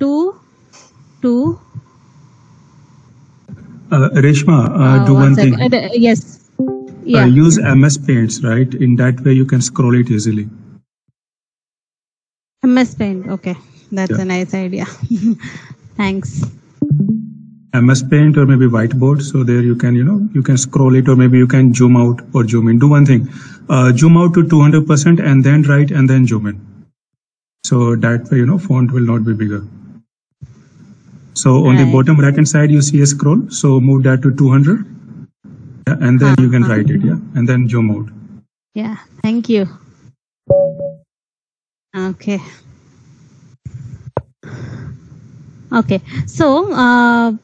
2, 2. Reshma, do one thing. Yes. Yeah. Use MS Paints, right? In that way, you can scroll it easily. MS Paint. Okay, that's a nice idea. Thanks. MS Paint or maybe whiteboard. So there you can, you can scroll it, or maybe you can zoom out or zoom in. Do one thing, zoom out to 200% and then write and then zoom in. So that way, font will not be bigger. So on the bottom right hand side, you see a scroll. So move that to 200. Yeah, and then you can write it. Yeah. And then zoom out. Yeah. Thank you. Okay. Okay. So,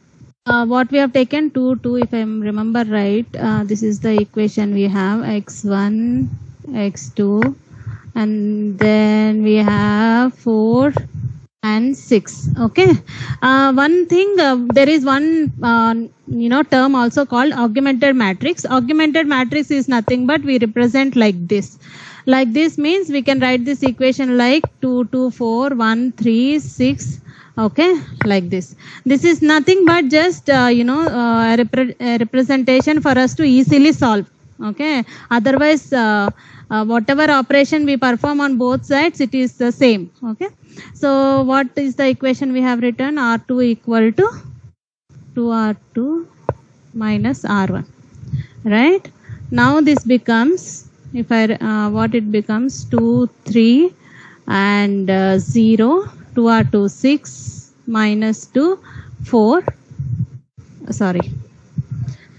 what we have taken 2, 2, if I remember right, this is the equation we have x1, x2, and then we have 4 and 6. Okay. One thing, there is one, term also called augmented matrix. Augmented matrix is nothing but we represent like this. Like this means we can write this equation like 2, 2, 4, 1, 3, 6. Okay, like this. This is nothing but just, a representation for us to easily solve. Okay. Otherwise, whatever operation we perform on both sides, it is the same. Okay. So what is the equation we have written? R2 equal to 2R2 minus R1. Right. Now this becomes, if I, what it becomes, 2, 3 and 0, 2R2 6 minus 2, 4. Sorry.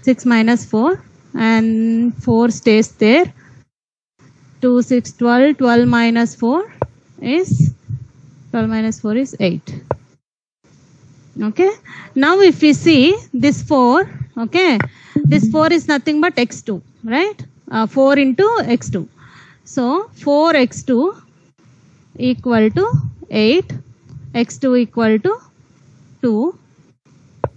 6 minus 4 and 4 stays there. 2, 6, 12. 12 minus 4 is 12 minus 4 is 8. Okay. Now if we see this 4, okay, this 4 is nothing but x2, right? 4 into x2. So 4x2 equal to 8, x2 equal to 2.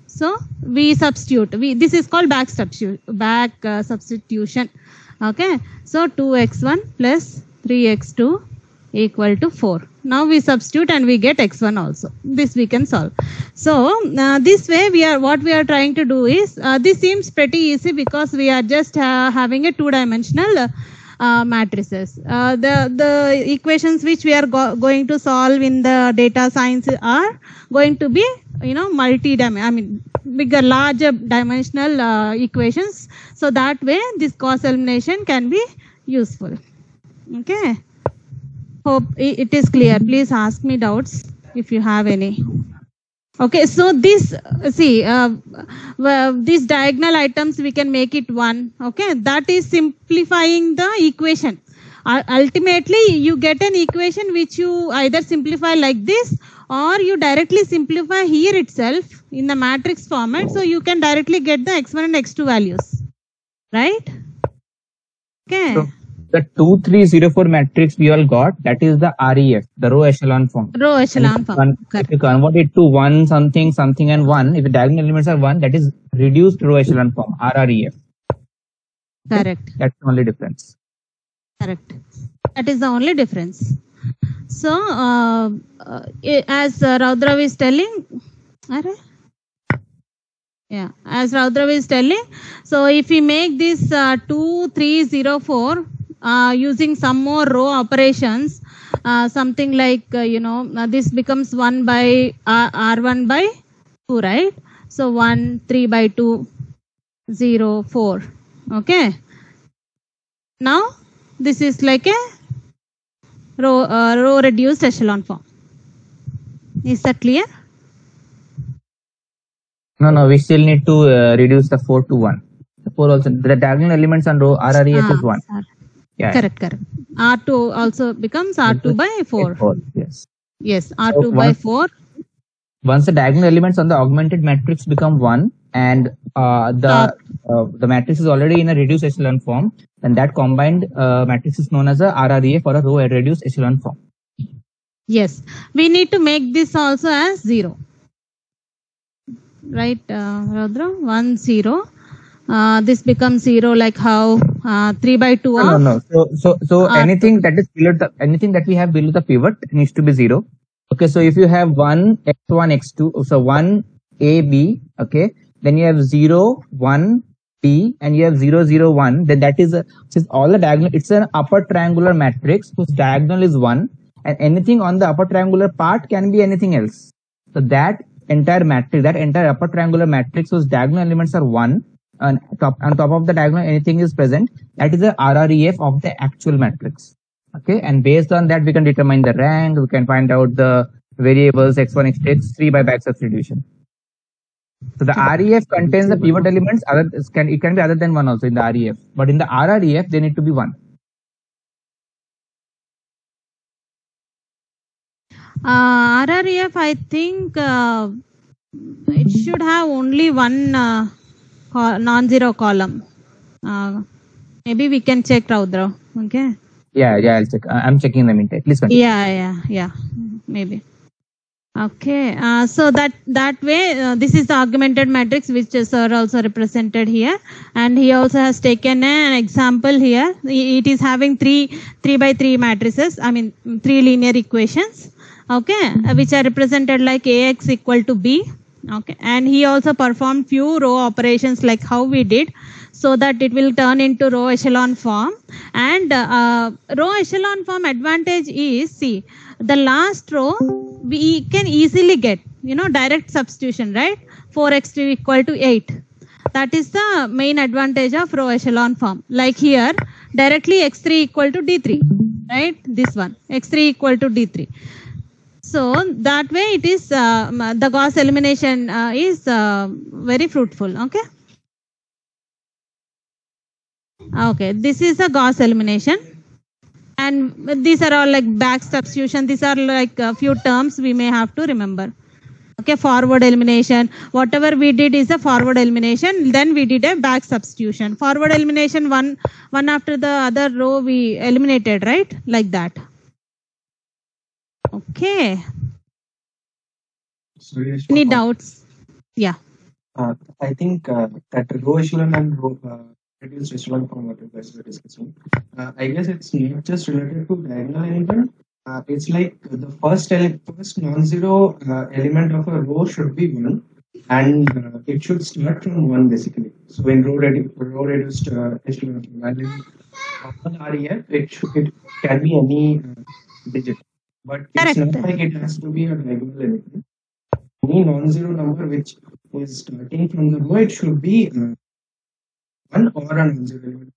So we substitute. This is called back substitution. Okay. So 2x1 plus 3x2 equal to 4. Now we substitute and we get x1 also. This we can solve. So this way what we are trying to do is, this seems pretty easy because we are just having a two-dimensional matrices. The equations which we are going to solve in the data science are going to be, bigger, larger dimensional equations. So that way this Gauss elimination can be useful. Okay. Hope it is clear. Please ask me doubts if you have any. Okay, so this, see, these diagonal items, we can make it 1. Okay, that is simplifying the equation. Ultimately, you get an equation which you either simplify like this, or you directly simplify here itself in the matrix format. So you can directly get the x1 and x2 values. Right? Okay. So the 2, 3, 0, 4 matrix we all got, that is the REF, the row echelon form. Row echelon form. If you convert it to 1 something, something and 1, if the diagonal elements are 1, that is reduced row echelon form, RREF. Correct. That's the only difference. Correct. That is the only difference. So, as Raudrav is telling, as Raudrav is telling, so if we make this 2, 3, 0, 4, using some more row operations, something like, this becomes 1 by R1 by 2, right? So 1, 3 by 2, 0, 4. Okay. Now, this is like a row reduced echelon form. Is that clear? No, we still need to reduce the 4 to 1. The 4 also, the diagonal elements on row RREF is 1. Yeah. Correct. R2 also becomes R2 by 4. 4. Yes. Yes, R2 so by 4. Once the diagonal elements on the augmented matrix become 1 and the matrix is already in a reduced echelon form, then that combined matrix is known as a RREF or a row reduced echelon form. Yes, we need to make this also as 0. Right, Raudra? 1, 0. This becomes 0, like how 3 by 2. No. So anything that is below anything that we have below the pivot needs to be 0. Okay, so if you have 1, x1, x2, so 1, a, b, okay, then you have 0, 1, b, and you have 0, 0, 1, then that is, since all the diagonal, it's an upper triangular matrix whose diagonal is 1, and anything on the upper triangular part can be anything else. So that entire matrix, that entire upper triangular matrix whose diagonal elements are 1, and on top of the diagonal anything is present, that is the RREF of the actual matrix. Okay, and based on that we can determine the rank, we can find out the variables x1, x2, x3 by back substitution. So the REF contains the pivot elements, it can be other than 1 also in the REF, but in the RREF they need to be 1. RREF, I think it should have only one non-zero column. Maybe we can check, Raudra. Okay. Yeah, I'll check. I'm checking them in meantime. Please continue. Yeah. Maybe. Okay. So that way, this is the augmented matrix which sir also represented here, and he also has taken an example here. It is having 3 by 3 matrices. I mean 3 linear equations. Okay, which are represented like Ax equal to B. Okay, and he also performed few row operations like how we did, so that it will turn into row echelon form. And row echelon form advantage is, see, the last row we can easily get, direct substitution, right? 4x2 equal to 8. That is the main advantage of row echelon form. Like here, directly x3 equal to d3, right? This one, x3 equal to d3. So that way it is, the Gauss elimination is very fruitful. Okay, this is a Gauss elimination, and these are all like back substitution. These are like a few terms we may have to remember. Okay, forward elimination, whatever we did is a forward elimination, then we did a back substitution. Forward elimination, one after the other row we eliminated, right? Like that. Okay. Sorry, Any doubts? Yeah. I think that row echelon and row reduced echelon form what you guys were discussing. I guess it's not just related to diagonal element. It's like the first non-zero element of a row should be 1, and it should start from 1 basically. So in row reduced echelon form, and in REF, it can be any digit. But it's Correct. not like it has to be a diagonal element. Any non-zero number which is starting from the row, it should be 1 or a non-zero element.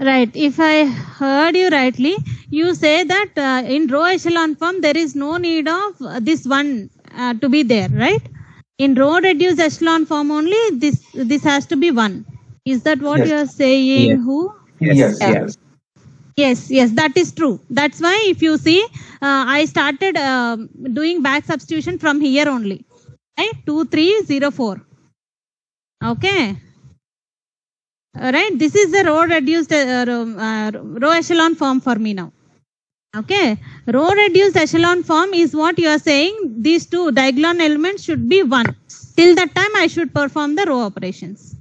Right. If I heard you rightly, you say that in row echelon form there is no need of this 1 to be there, right? In row reduced echelon form only this has to be 1. Is that what Yes. you are saying? Yes. Who? Yes. Yes, that is true. That's why if you see, I started doing back substitution from here only, right? 2, 3, 0, 4. Okay. Right. This is the row reduced row echelon form for me now. Okay. Row reduced echelon form is what you are saying. These two diagonal elements should be 1. Till that time, I should perform the row operations.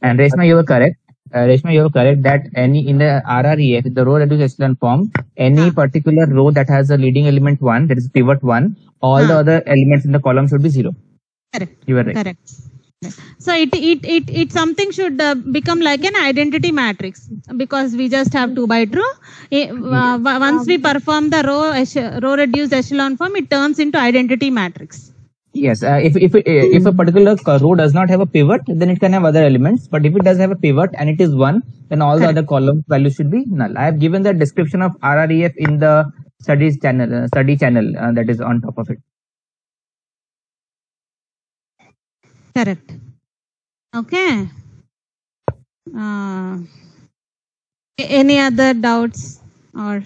And Reshma, you were correct. That in the RREF, the row reduced echelon form, any particular row that has a leading element 1, that is pivot 1, all the other elements in the column should be 0. Correct. You were right. Correct. So it something should become like an identity matrix, because we just have 2 by 2. Once we perform the row reduced echelon form, it turns into identity matrix. Yes, if a particular row does not have a pivot, then it can have other elements. But if it does have a pivot and it is 1, then all the other column values should be null. I have given the description of RREF in the study channel that is on top of it. Correct. Okay. Any other doubts or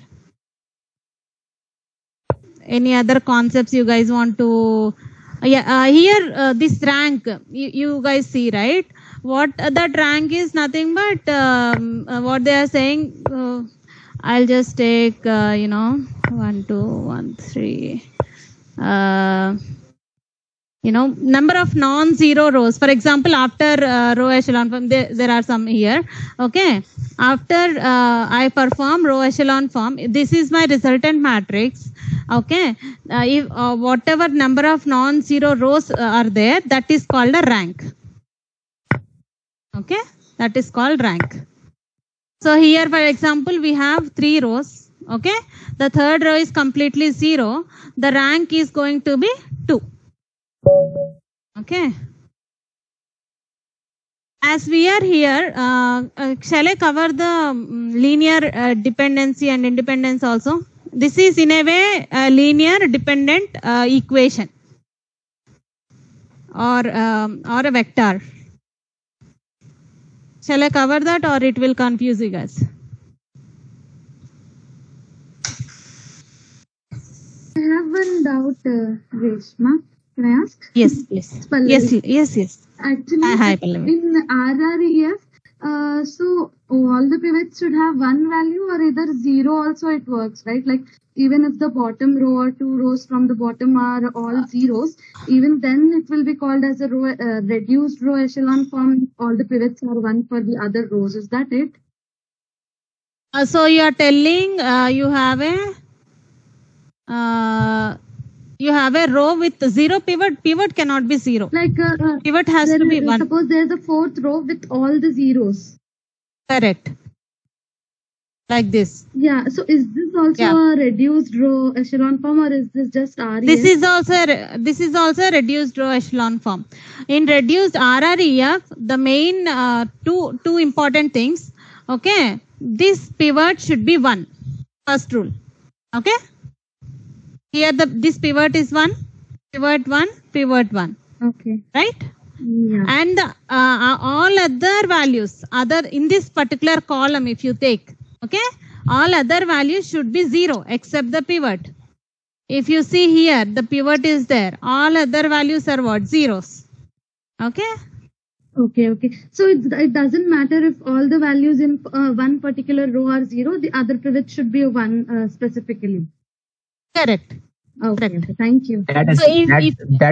any other concepts you guys want to? Here this rank you guys see, right? What that rank is nothing but what they are saying. I'll just take 1, 2, 1, 3. number of non-zero rows. For example, after row echelon form, there are some here. Okay, after I perform row echelon form, this is my resultant matrix. Okay, if whatever number of non-zero rows are there, that is called a rank. Okay, that is called rank. So here, for example, we have 3 rows. Okay, the third row is completely 0. The rank is going to be 2. Okay. As we are here, shall I cover the linear dependency and independence also? This is in a way a linear dependent equation or a vector. Shall I cover that, or it will confuse you guys? I have one doubt, Reshma. Can I ask? Yes, please. Yes. Actually, Hi, Pallavi. in RREF, so all the pivots should have one value, or either 0 also it works, right? Like even if the bottom row or 2 rows from the bottom are all zeros, even then it will be called as a row, reduced row echelon form. All the pivots are 1 for the other rows. Is that it? So you are telling you have a row with 0 pivot. Pivot cannot be 0. Like Pivot has to be 1. Suppose there is a 4th row with all the zeros. Correct. Like this. Yeah. So is this also a reduced row echelon form, or is this just REF? This is also a reduced row echelon form. In reduced RREF, the main two important things. Okay, this pivot should be 1. First rule. Okay. Here this pivot is 1, pivot 1, pivot 1. Okay. Right? Yeah. And all other values, in this particular column, if you take, okay, all other values should be 0 except the pivot. If you see here, the pivot is there. All other values are what? Zeros. Okay. Okay. So it doesn't matter if all the values in one particular row are 0. The other pivot should be 1 specifically. Correct. Okay. Correct. Thank you. That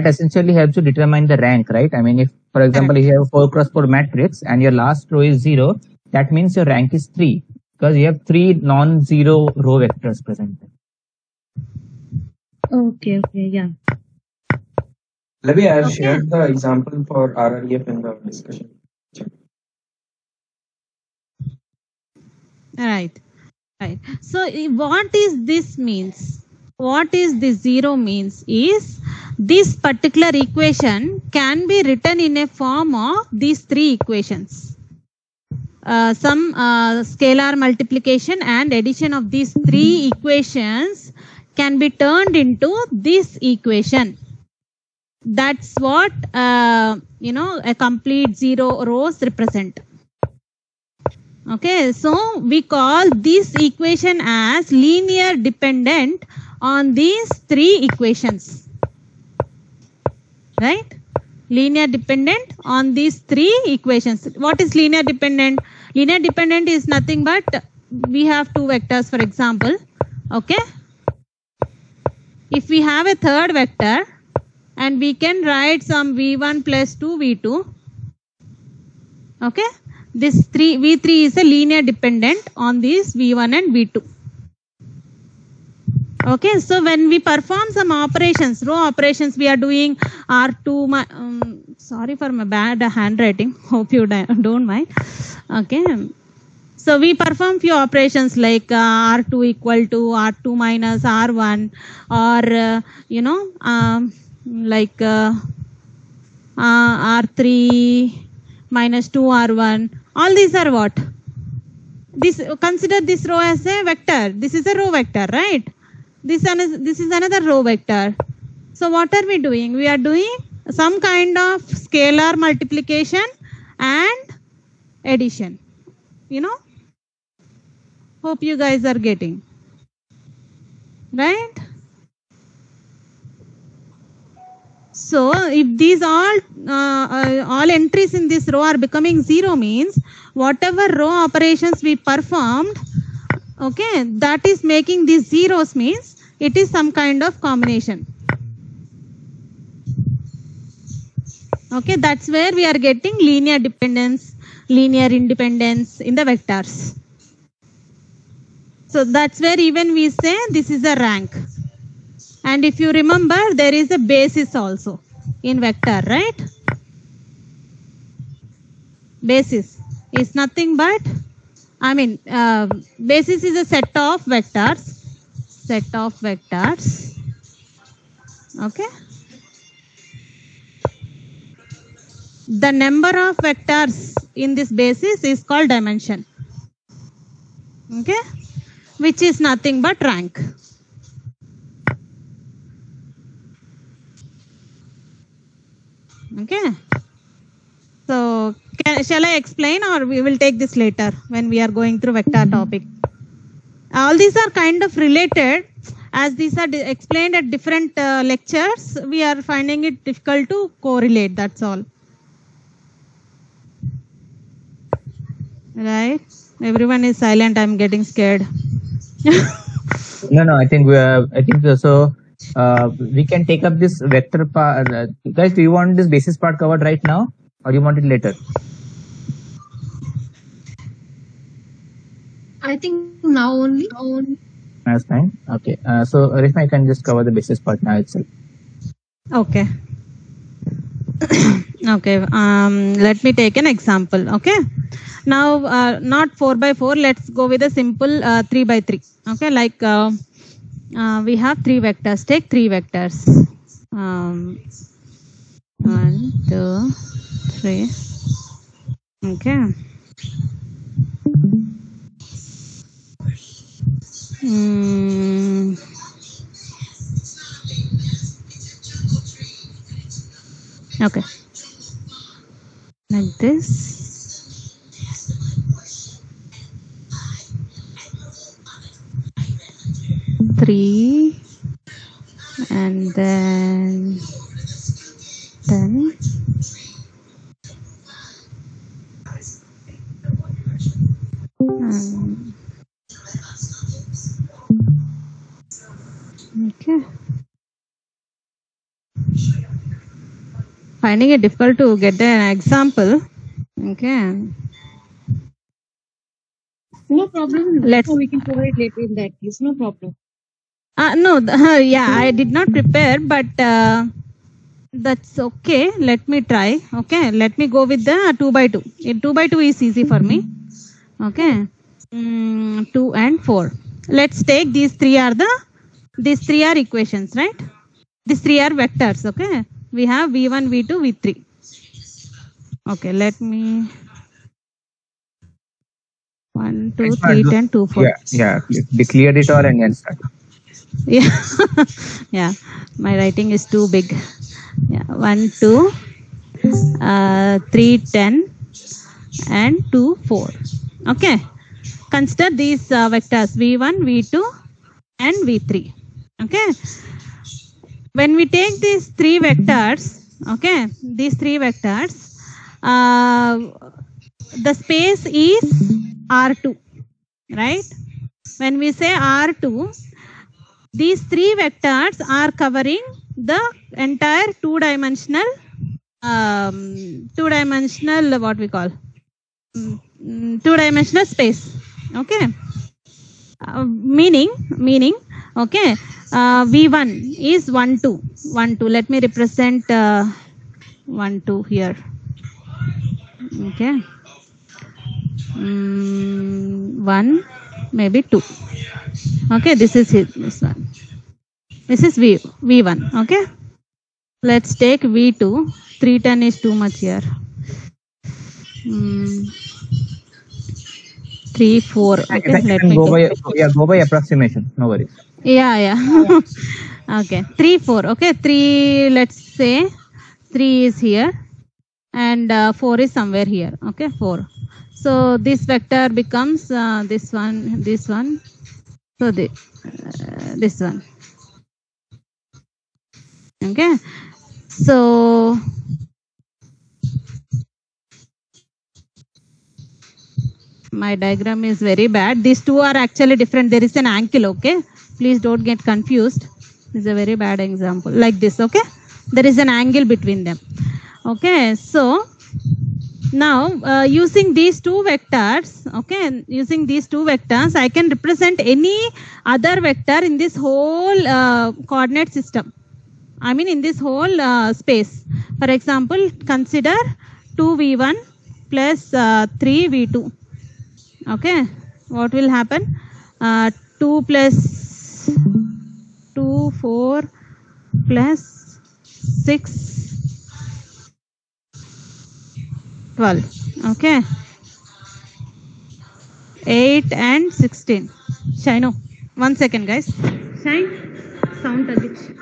essentially helps you determine the rank, right? I mean, if, for example, if you have a 4x4 matrix and your last row is 0, that means your rank is 3 because you have 3 non-zero row vectors present. Okay. Yeah. Maybe I have shared the example for RREF in the discussion. Right. So what is this means? What is this 0 means is this particular equation can be written in a form of these 3 equations. Some scalar multiplication and addition of these 3 equations can be turned into this equation. That's what a complete 0 rows represent. Okay, so we call this equation as linear dependent on these 3 equations. Right? Linear dependent on these 3 equations. What is linear dependent? Linear dependent is nothing but we have 2 vectors, for example. Okay. If we have a third vector and we can write some v1 plus 2 v2. Okay. This v3 is a linear dependent on these v1 and v2. Okay, so when we perform some operations, row operations, we are doing R2. Sorry for my bad handwriting. Hope you don't mind. Okay, so we perform few operations like R2 equal to R2 minus R1, or like R3 minus 2R1. All these are what? Consider this row as a vector. This is a row vector, right? This is another row vector. So what are we doing? We are doing some kind of scalar multiplication and addition. Hope you guys are getting. Right? So if these all entries in this row are becoming 0, means whatever row operations we performed, okay, that is making these zeros, means it is some kind of combination. Okay, that's where we are getting linear dependence, linear independence in the vectors. So that's where even we say this is a rank. And if you remember, there is a basis also in vector, right? Basis is nothing but, basis is a set of vectors. Okay. The number of vectors in this basis is called dimension. Okay. Which is nothing but rank. Okay. So shall I explain, or we will take this later when we are going through vector topic? All these are kind of related. As these are explained at different lectures, we are finding it difficult to correlate. That's all. Right? Everyone is silent. I'm getting scared. No, I think so. We can take up this vector part. Guys, do you want this basis part covered right now, or you want it later? I think now only. That's fine. Okay. So Rishma, I can just cover the basis part now itself. Okay. Okay. Let me take an example. Okay. Now, not 4 by 4. Let's go with a simple 3 by 3. Okay. Like we have 3 vectors. Take 3 vectors. 1, 2, 3. Okay. Okay. Like this. Three, and then 10. Okay. Finding it difficult to get an example. Okay. No problem. Let's. So we can cover it later in that case. No problem. No, yeah, I did not prepare, but that's okay. Let me try. Okay, let me go with the 2 by 2. 2 by 2 is easy for me. Okay, 2 and 4. Let's take these three are equations, right? These 3 are vectors. Okay, we have v1, v2, v3. Okay, let me 1, 2, 3, 10, 2, 4. Yeah. Declared it all and then start. Yeah, yeah. My writing is too big. Yeah, 1, 2, 3, 10, and 2, 4. Okay. Consider these vectors v1, v2, and v3. Okay. When we take these 3 vectors, okay, these 3 vectors, the space is R2, right? When we say R2, these 3 vectors are covering the entire two-dimensional what we call two-dimensional space. Okay. Meaning, okay, v1 is 1, 2. Let me represent 1, 2 here. Okay. 1, maybe 2. Okay, this is this one. This is v1. Okay. Let's take v2. 310 is too much here. 3, 4. Okay, let me go by approximation. No worries. Yeah. Okay, 3, 4. Okay, 3. Let's say 3 is here, and 4 is somewhere here. Okay, 4. So this vector becomes this one. So this one. Okay. So my diagram is very bad. These two are actually different. There is an angle. Okay. Please don't get confused. This is a very bad example. Like this. Okay. There is an angle between them. Okay, so now using these two vectors, okay, using these two vectors, I can represent any other vector in this whole coordinate system. I mean in this whole space. For example, consider 2v1 plus 3v2. Okay, what will happen? 2 plus 2, 4 plus 6, 12. Okay, 8 and 16. Shino, 1 second, guys. Shine, sound addiction.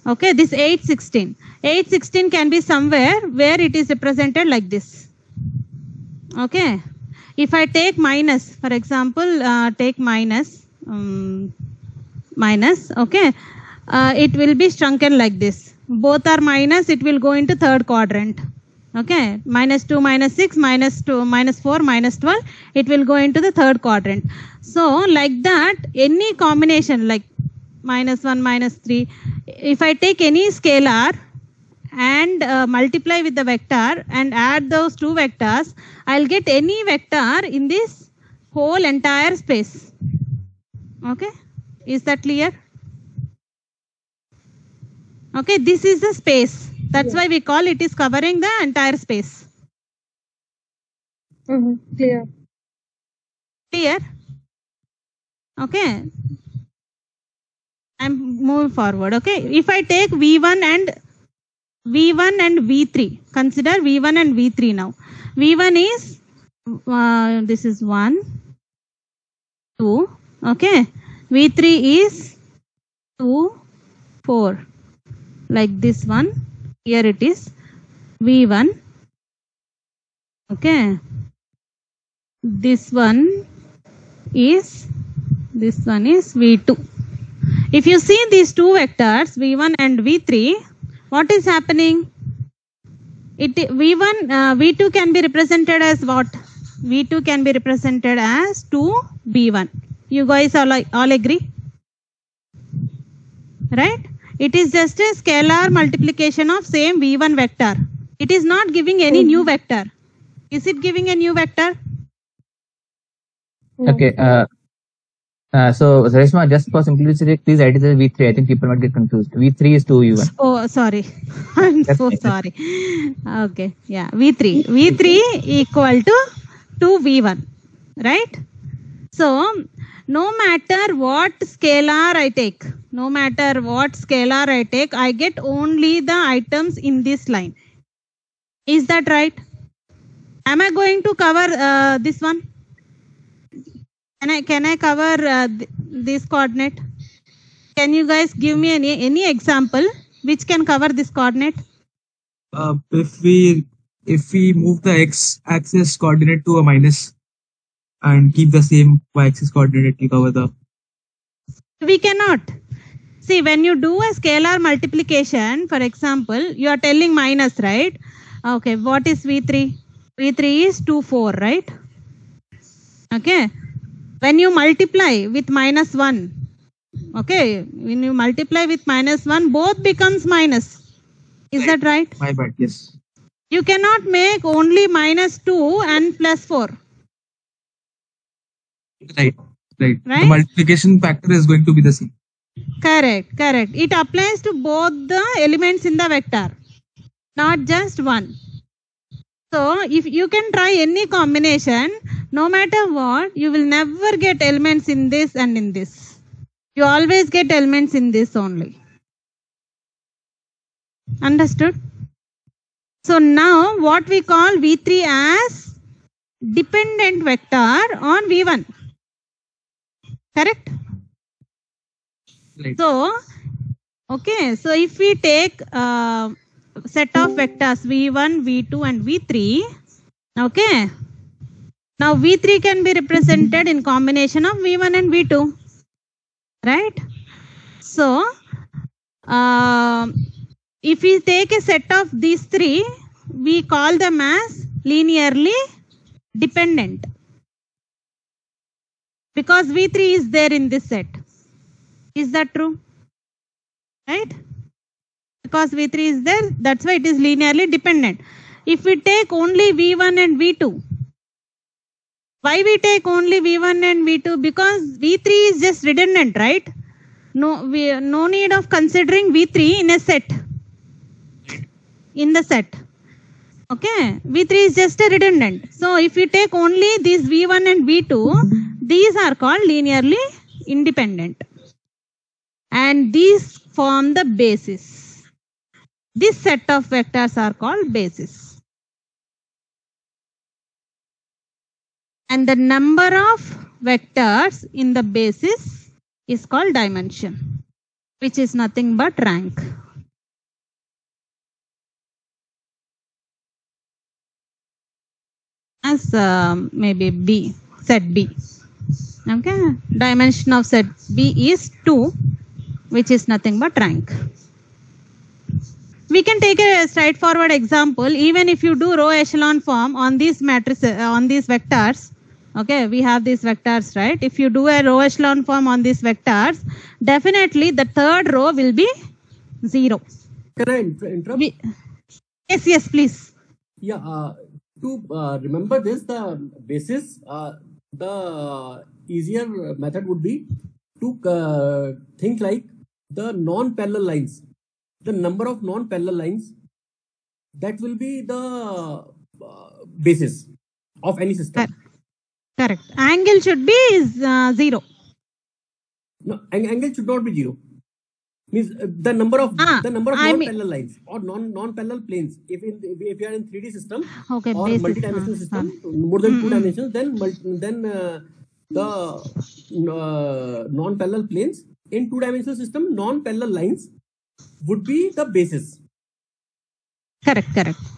Okay, this 8, 16. 8, 16 can be somewhere where it is represented like this. Okay, if I take minus, for example, take minus, okay, it will be shrunken like this. Both are minus, it will go into third quadrant. Okay, minus 2, minus 6, minus 2, minus 4, minus 12, it will go into the third quadrant. So, like that, any combination like minus 1, minus 3, if I take any scalar and multiply with the vector and add those two vectors, I'll get any vector in this whole entire space. Okay, is that clear? Okay, this is the space. That's why we call it is covering the entire space. Clear. Clear? Okay. I'm moving forward. Okay. If I take V1 and V3, consider V1 and V3 now. V1 is, this is 1, 2. Okay. V3 is 2, 4. Like this one. Here it is V1. Okay. This one is V2. If you see these two vectors V1 and V3, what is happening? V2 can be represented as what? V2 can be represented as 2V1. You guys all agree? Right? It is just a scalar multiplication of same V1 vector. It is not giving any new vector. Is it giving a new vector? Okay. So Reshma, just for simplicity, please write it as V3. I think people might get confused. V3 is 2U1. Oh, sorry. I'm so sorry. Okay. Yeah. V3. V3 equal to 2V1. Right? So, no matter what scalar I take, I get only the items in this line. Is that right? Am I going to cover this one? Can I cover this coordinate? Can you guys give me any example which can cover this coordinate? If we move the x-axis coordinate to a minus and keep the same y-axis coordinate, to cover the. We cannot. See, when you do a scalar multiplication, for example, you are telling minus, right? Okay, what is V3? V3 is 2, 4, right? Okay. When you multiply with minus 1, okay, when you multiply with minus 1, both becomes minus. Is that right? My bad, yes. You cannot make only minus 2 and plus 4. Right. The multiplication factor is going to be the same. Correct. It applies to both the elements in the vector, not just one. So, if you can try any combination, no matter what, you will never get elements in this and in this. You always get elements in this only. Understood? So, now what we call V3 as dependent vector on V1. Correct? Right. So, okay, so if we take set of vectors V1, V2 and V3, okay, now V3 can be represented in combination of V1 and V2, right? So, if we take a set of these three, we call them as linearly dependent, because V3 is there in this set. Is that true? Right? because V3 is there, that's why it is linearly dependent. If we take only V1 and V2, why we take only V1 and V2? Because V3 is just redundant, right? No need of considering V3 in a set. In the set. Okay, V3 is just a redundant. So if we take only these V1 and V2, these are called linearly independent. And these form the basis. This set of vectors are called basis. And the number of vectors in the basis is called dimension, which is nothing but rank. As maybe B, set B. Okay, dimension of set B is 2, which is nothing but rank. We can take a straightforward example. Even if you do row echelon form on these matrices, on these vectors, okay, we have these vectors, right? If you do a row echelon form on these vectors, definitely the third row will be 0. Can I interrupt? Yes, please. Yeah, to remember this, the basis, the easier method would be to think like the non-parallel lines. The number of non-parallel lines, that will be the basis of any system. Correct. Angle should be 0. No, angle should not be 0. Means the number of non-parallel lines or non-parallel planes. If you are in 3D system, okay, or multi-dimensional system, more than 2 dimensions, then the non-parallel planes in 2-dimensional system, non-parallel lines would be the basis. Correct.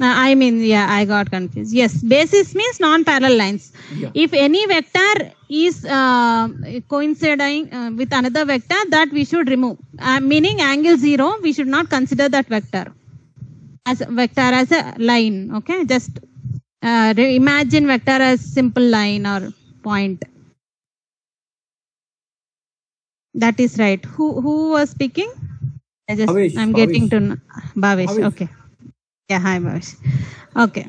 I mean, yeah, I got confused. Yes, basis means non-parallel lines. Yeah. If any vector is coinciding with another vector, that we should remove. Meaning angle 0, we should not consider that vector as a line. Okay, just imagine vector as simple line or point. That is right. Who was speaking? I'm getting to know. Bhavesh. Okay. Yeah, hi Bhavesh. Okay.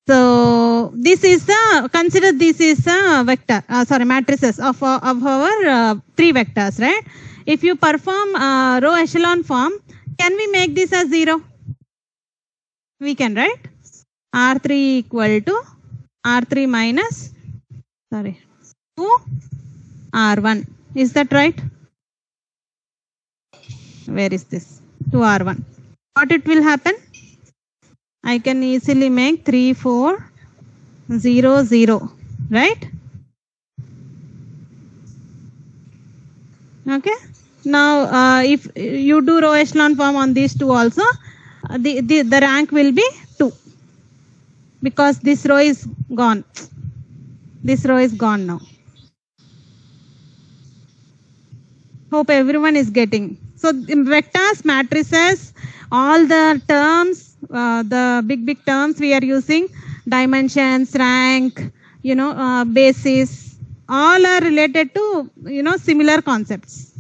So this is consider this is a vector, matrices of our 3 vectors, right? If you perform row echelon form, can we make this as 0? We can, right? R3 equal to R3 minus, 2 R1. Is that right? Where is this? 2R1. What it will happen? I can easily make 3, 4, 0, 0. Right? Okay. Now, if you do row echelon form on these 2 also, the rank will be 2. Because this row is gone. This row is gone now. Hope everyone is getting. So in vectors, matrices, all the terms, the big terms we are using, dimensions, rank, basis, all are related to, similar concepts.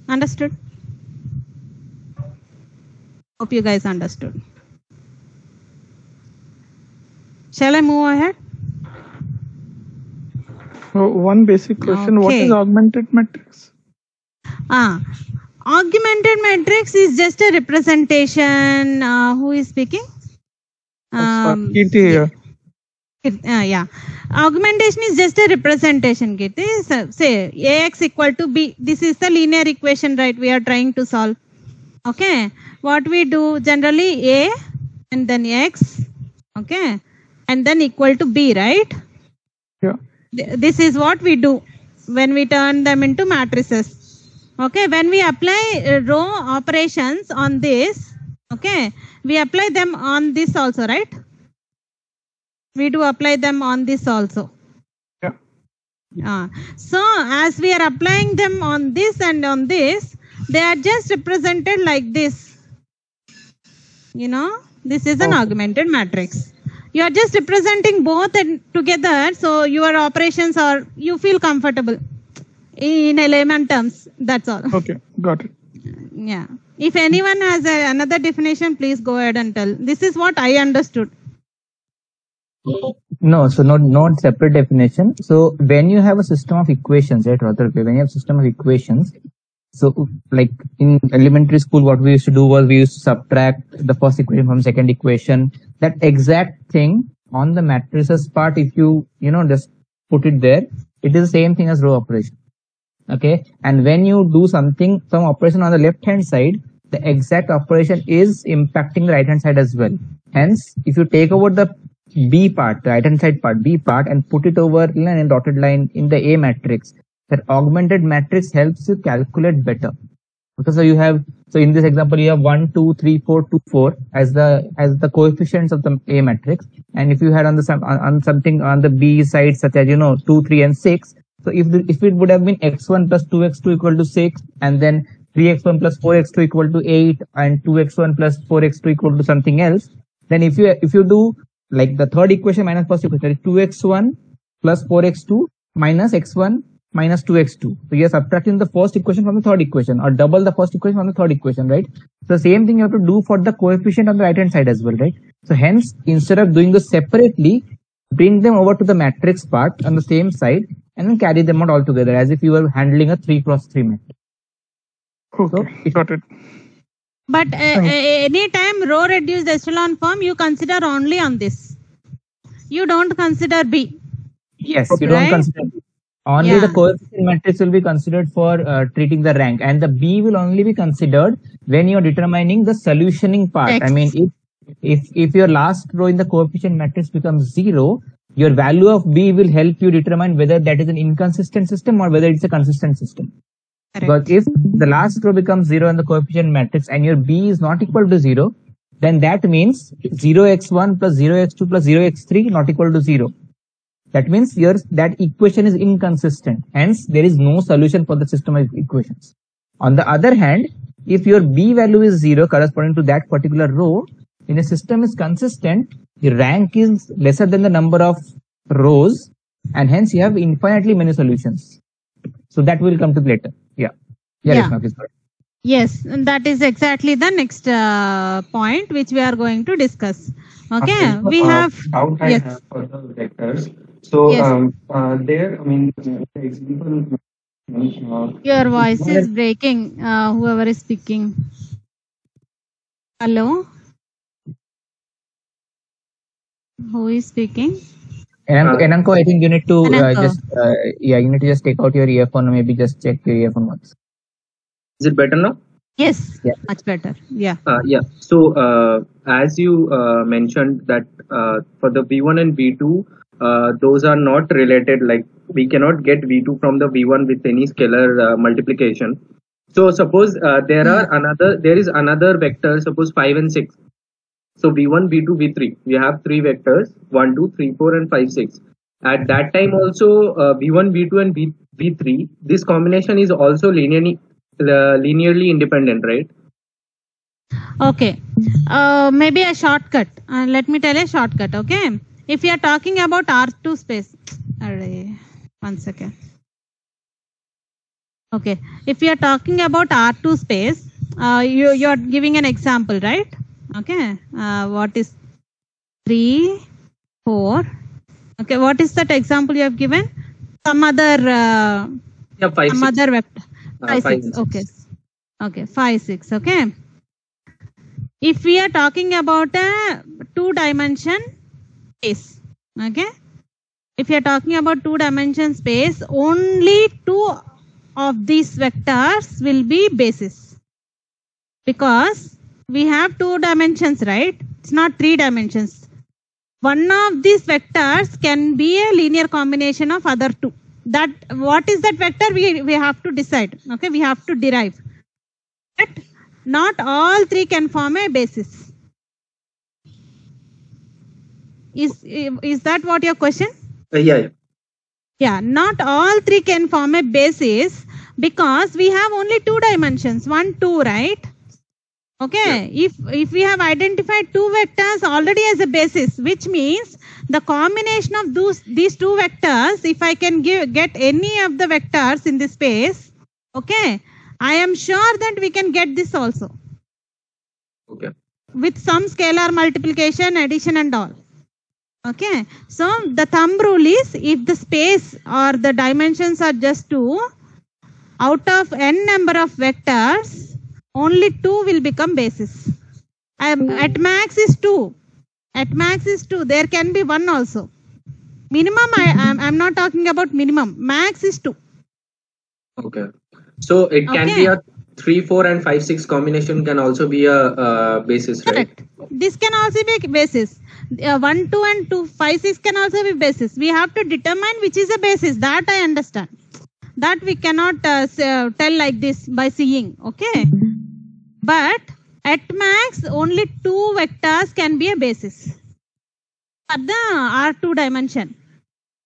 Understood? Hope you guys understood. Shall I move ahead? One basic question. Okay. What is augmented matrix? Augmented matrix is just a representation. Who is speaking? Kirti here. Yeah. Augmentation is just a representation, Kirti. Say AX equal to B. This is the linear equation, right? We are trying to solve. Okay. What we do generally, A and then X. Okay. And then equal to B, right? Yeah. This is what we do when we turn them into matrices. Okay, when we apply row operations on this, okay, we apply them on this also, right? We do apply them on this also. Yeah. So as we are applying them on this and on this, they are just represented like this. This is an augmented matrix. You are just representing both and together, so your operations are, you feel comfortable. in layman terms. That's all. Okay, got it. Yeah. If anyone has another definition, please go ahead and tell. This is what I understood. No, so not separate definition. So when you have a system of equations, right, when you have system of equations, so like in elementary school, what we used to do was we used to subtract the first equation from second equation. That exact thing on the matrices part, if you just put it there, it is the same thing as row operation. Okay, and when you do some operation on the left hand side, the exact operation is impacting the right hand side as well. Hence, if you take over the B part, the right hand side part, B part, and put it over in a dotted line in the A matrix, that augmented matrix helps you calculate better. Okay, so in this example you have 1, 2, 3, 4, 2, 4 as the coefficients of the A matrix, and if you had on something on the B side such as 2, 3, and 6. So if it would have been x1 plus 2x2 equal to 6, and then 3x1 plus 4x2 equal to 8, and 2x1 plus 4x2 equal to something else, then if you do like the third equation minus first equation, 2x1 plus 4x2 minus x1 minus 2x2. So you are subtracting the first equation from the third equation, or double the first equation from the third equation, right? So same thing you have to do for the coefficient on the right hand side as well, right? So hence, instead of doing this separately, bring them over to the matrix part on the same side, and then carry them out all together as if you were handling a 3x3 matrix. Okay, got it. But anytime row reduced echelon form, you consider only on this. You don't consider B. Yes, you don't consider B. Only the coefficient matrix will be considered for treating the rank, and the B will only be considered when you are determining the solutioning part. X. I mean, if your last row in the coefficient matrix becomes 0, your value of B will help you determine whether that is an inconsistent system or whether it's a consistent system. Correct. Because if the last row becomes 0 in the coefficient matrix and your B is not equal to 0, then that means 0x1 plus 0x2 plus 0x3 not equal to 0. That means that equation is inconsistent. Hence, there is no solution for the system of equations. On the other hand, if your B value is 0 corresponding to that particular row, when a system is consistent, the rank is lesser than the number of rows, and hence you have infinitely many solutions. So that will come to later. Yes, and that is exactly the next point which we are going to discuss. Okay, we have doubt I have for the vectors. So there, I mean, the example. Your voice is breaking. Whoever is speaking. Hello. Who is speaking? Enanko, I think you need to you need to just take out your earphone, or maybe just check your earphone once. Is it better now? Yes, much better. Yeah. So as you mentioned that for the V1 and V2, those are not related. Like we cannot get V2 from the V1 with any scalar multiplication. So suppose there is another vector. Suppose 5 and 6. So V1, V2, V3. We have 3 vectors: 1, 2, 3, 4, and 5, 6. At that time also V1, V2, and V3. This combination is also linearly independent, right? Okay. Maybe a shortcut. Let me tell a shortcut. Okay. If you are talking about R2 space, one second. Okay. If you are talking about R2 space, you are giving an example, right? Okay. What is 3, 4? Okay. What is that example you have given? Some other. 5, 6. Some other vector. 5, 6. 6. Okay. Okay. 5, 6. Okay. If we are talking about a 2-dimension space, okay. If you are talking about 2-dimension space, only 2 of these vectors will be basis, because we have 2 dimensions, right? It's not 3 dimensions. One of these vectors can be a linear combination of other 2. That what is that vector? We have to decide. Okay, we have to derive. But not all 3 can form a basis. Is that what your question? Yeah. Yeah, not all 3 can form a basis because we have only 2 dimensions, 1, 2, right? Okay, if we have identified two vectors already as a basis, which means the combination of these two vectors, if I can get any of the vectors in this space, okay, I am sure that we can get this also. Okay. With some scalar multiplication, addition and all. Okay, so the thumb rule is, if the space or the dimensions are just 2, out of n number of vectors, only 2 will become basis. At max is 2. At max is 2. There can be 1 also. Minimum, I'm not talking about minimum. Max is 2. Okay. So it can be a 3, 4 and 5, 6 combination can also be a basis, right? Correct. This can also be basis. 1, 2 and 2, 5, 6 can also be basis. We have to determine which is a basis. That I understand. That we cannot tell like this by seeing. Okay. But at max, only 2 vectors can be a basis for the R2 dimension.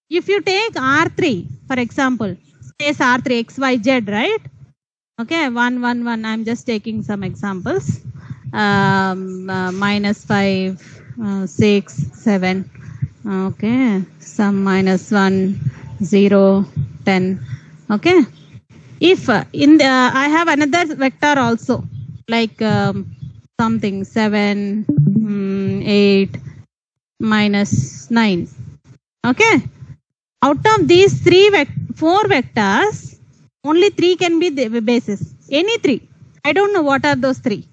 If you take R3, for example, space R3, X, Y, Z, right? Okay, 1, 1, 1. I'm just taking some examples. -5, 6, 7. Okay, some -1, 0, 10. Okay. If I have another vector also, like something 7, 8, -9. Okay. Out of these 4 vectors, only 3 can be the basis. Any 3. I don't know what are those 3.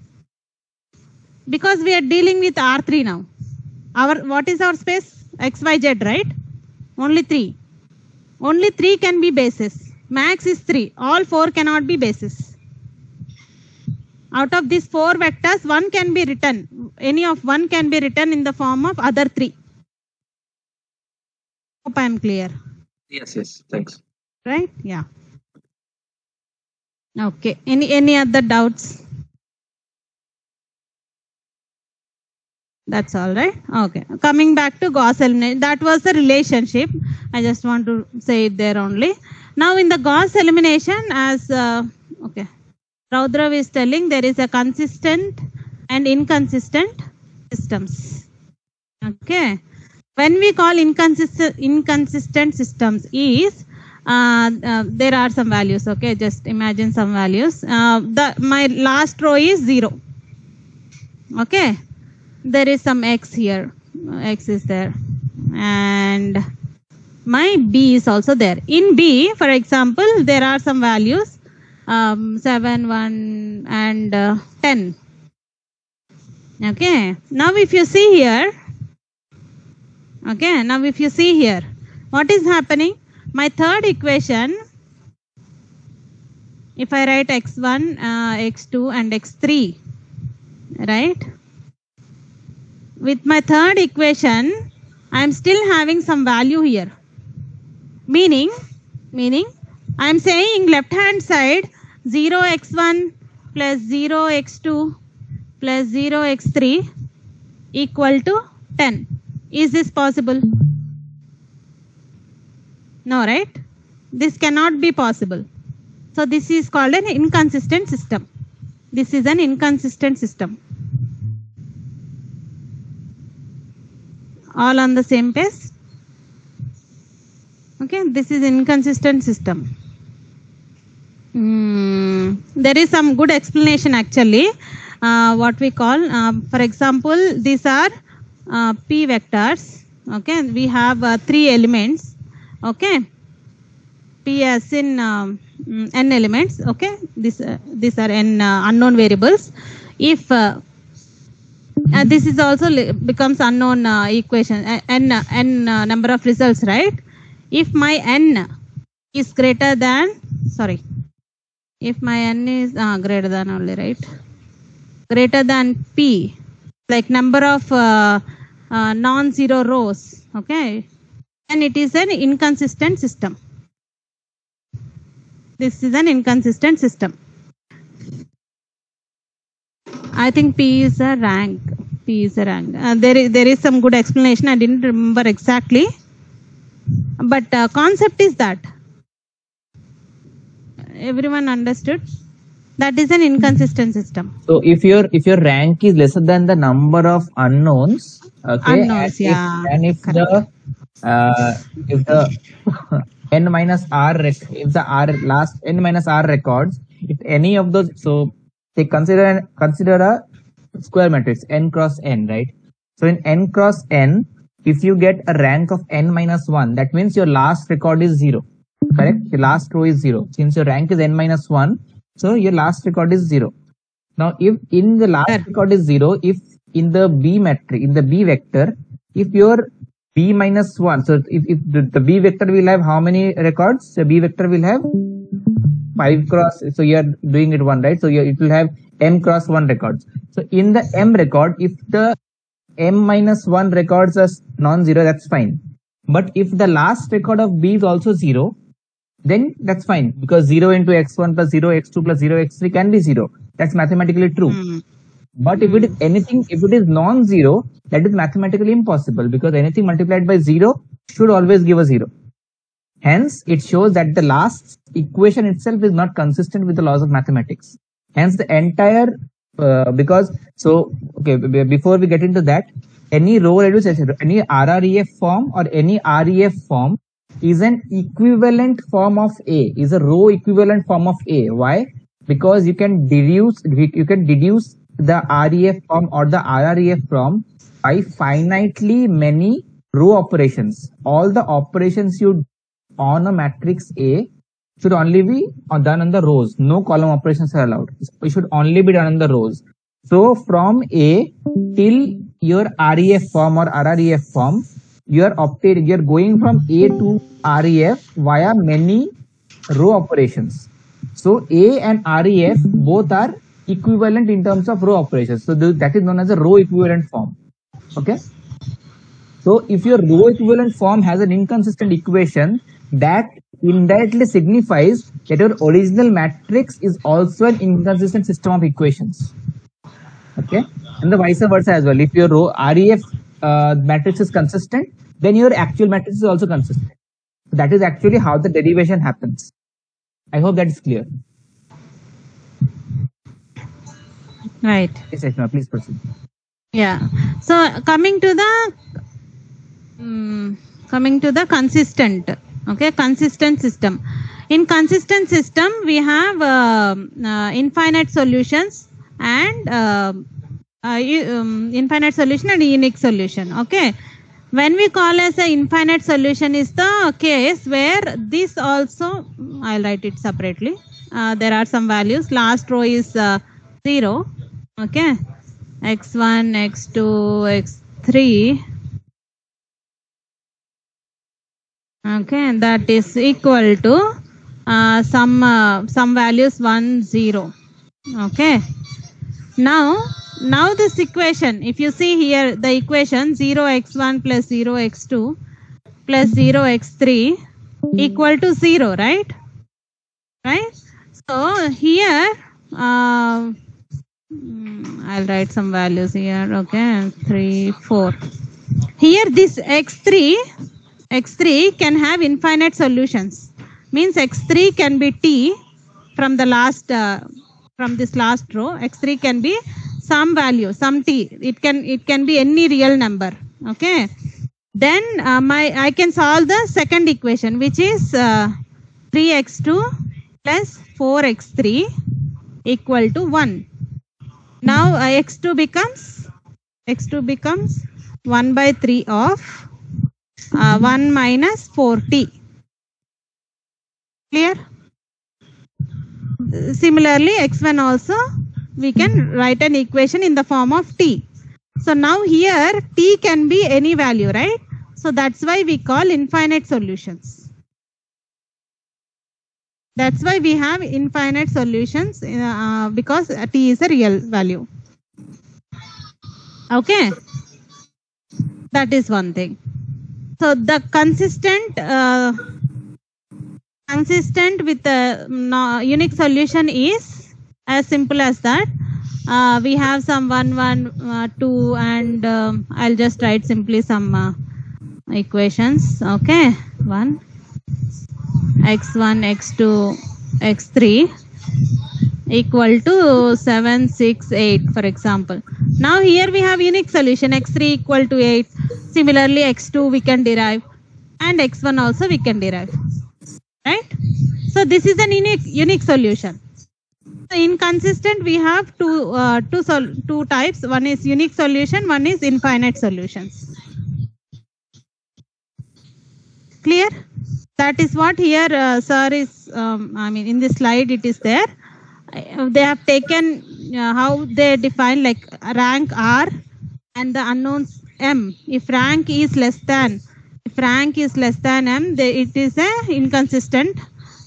Because we are dealing with R3 now. What is our space? X, Y, Z, right? Only 3. Only 3 can be basis. Max is 3. All 4 cannot be basis. Out of these 4 vectors, 1 can be written. Any of 1 can be written in the form of other 3. Hope I am clear. Yes, yes. Thanks. Right? Yeah. Okay. Any other doubts? That's all right. Okay. Coming back to Gauss elimination, that was the relationship. I just want to say it there only. Now in the Gauss elimination, as okay, Raudrav is telling, there is a consistent and inconsistent systems. Okay. When we call inconsistent systems is there are some values. Okay, just imagine some values. My last row is 0. Okay. There is some x here, x is there, and my b is also there. In b, for example, there are some values 7, 1 and 10. Okay, now if you see here, what is happening? My third equation, if I write x1, x2 and x3, right? With my third equation, I am still having some value here. Meaning, I am saying left hand side 0x1 plus 0x2 plus 0x3 equal to 10. Is this possible? No, right? This cannot be possible. So this is called an inconsistent system. This is an inconsistent system. All on the same page? Okay, this is inconsistent system. There is some good explanation actually. What we call, for example, these are p vectors. Okay, we have 3 elements. Okay, p as in n elements. Okay, these are n unknown variables. If this is also becomes unknown equation, n number of results, right? If my n is greater than, if my n is greater than only, right? Greater than p, like number of non-zero rows, okay? And it is an inconsistent system. This is an inconsistent system. I think P is a rank. P is a rank. There is some good explanation. I didn't remember exactly. But concept is that. Everyone understood? That is an inconsistent system. So if your rank is lesser than the number of unknowns, okay, Unknowns, and if the n minus r if the r last n minus r records, if any of those, so they consider a square matrix n cross n, right? So in n cross n, if you get a rank of n minus 1, that means your last record is 0, correct? Your last row is 0. Since your rank is n minus 1, so your last record is 0. Now, if in the last record is 0, if in the B matrix, in the B vector, if your B minus 1, so if the B vector will have how many records? The B vector will have 5 cross, so you are doing it 1, right? So it will have m cross 1 records. So in the m record, if the m minus 1 records as non-zero, that's fine. But if the last record of B is also 0, then that's fine, because 0 into x1 plus 0 x2 plus 0 x3 can be 0. That's mathematically true. But if it is anything, if it is non-zero, that is mathematically impossible, because anything multiplied by 0 should always give a 0. Hence, it shows that the last equation itself is not consistent with the laws of mathematics. Hence, the entire, before we get into that, any row reduced, any RREF form or any REF form is an equivalent form of A, is a row equivalent form of A. Why? Because you can deduce the REF form or the RREF form by finitely many row operations. All the operations you on a matrix A should only be done on the rows. No column operations are allowed. It should only be done on the rows. So from A till your REF form or RREF form, you are going from A to REF via many row operations. So A and REF both are equivalent in terms of row operations. So that is known as a row equivalent form. Okay. So if your row equivalent form has an inconsistent equation, that indirectly signifies that your original matrix is also an inconsistent system of equations. Okay. And the vice versa as well. If your row REF matrix is consistent, then your actual matrix is also consistent. That is actually how the derivation happens. I hope that is clear. Right. Yes, Ashma, please proceed. Yeah. So coming to the consistent, okay, consistent system. In consistent system, we have infinite solutions and infinite solution and unique solution. Okay. When we call as an infinite solution is the case where this also, I'll write it separately. There are some values. Last row is 0. Okay. x1, x2, x3. Okay, and that is equal to some values 1, 0. Okay. Now this equation, if you see here the equation 0x1 plus 0x2 plus 0x3 equal to 0, right? Right? So here I'll write some values here. Okay, 3, 4. Here this x3 can have infinite solutions. Means x3 can be t from the last from this last row. X3 can be some value, some t. It can be any real number. Okay. Then I can solve the second equation, which is 3x2 plus 4x3 equal to 1. Now x2 becomes 1 by 3 of 1 minus 4t. Clear? Similarly, x1 also we can write an equation in the form of t. So now here t can be any value, right? So that's why we call infinite solutions. That's why we have infinite solutions because t is a real value. Okay. That is one thing. So the consistent with the unique solution is as simple as that. We have some 1, 1, 2 and I'll just write simply some equations. Okay. 1, x1, x2, x3 equal to 7, 6, 8, for example. Now here we have unique solution, x3 equal to 8. Similarly, x2 we can derive, and x1 also we can derive, right? So this is an unique solution. So inconsistent, we have two types. One is unique solution, one is infinite solutions. Clear? That is what here sir is, in this slide it is there. They have taken how they define, like rank R and the unknowns M. If rank is less than M, it is a inconsistent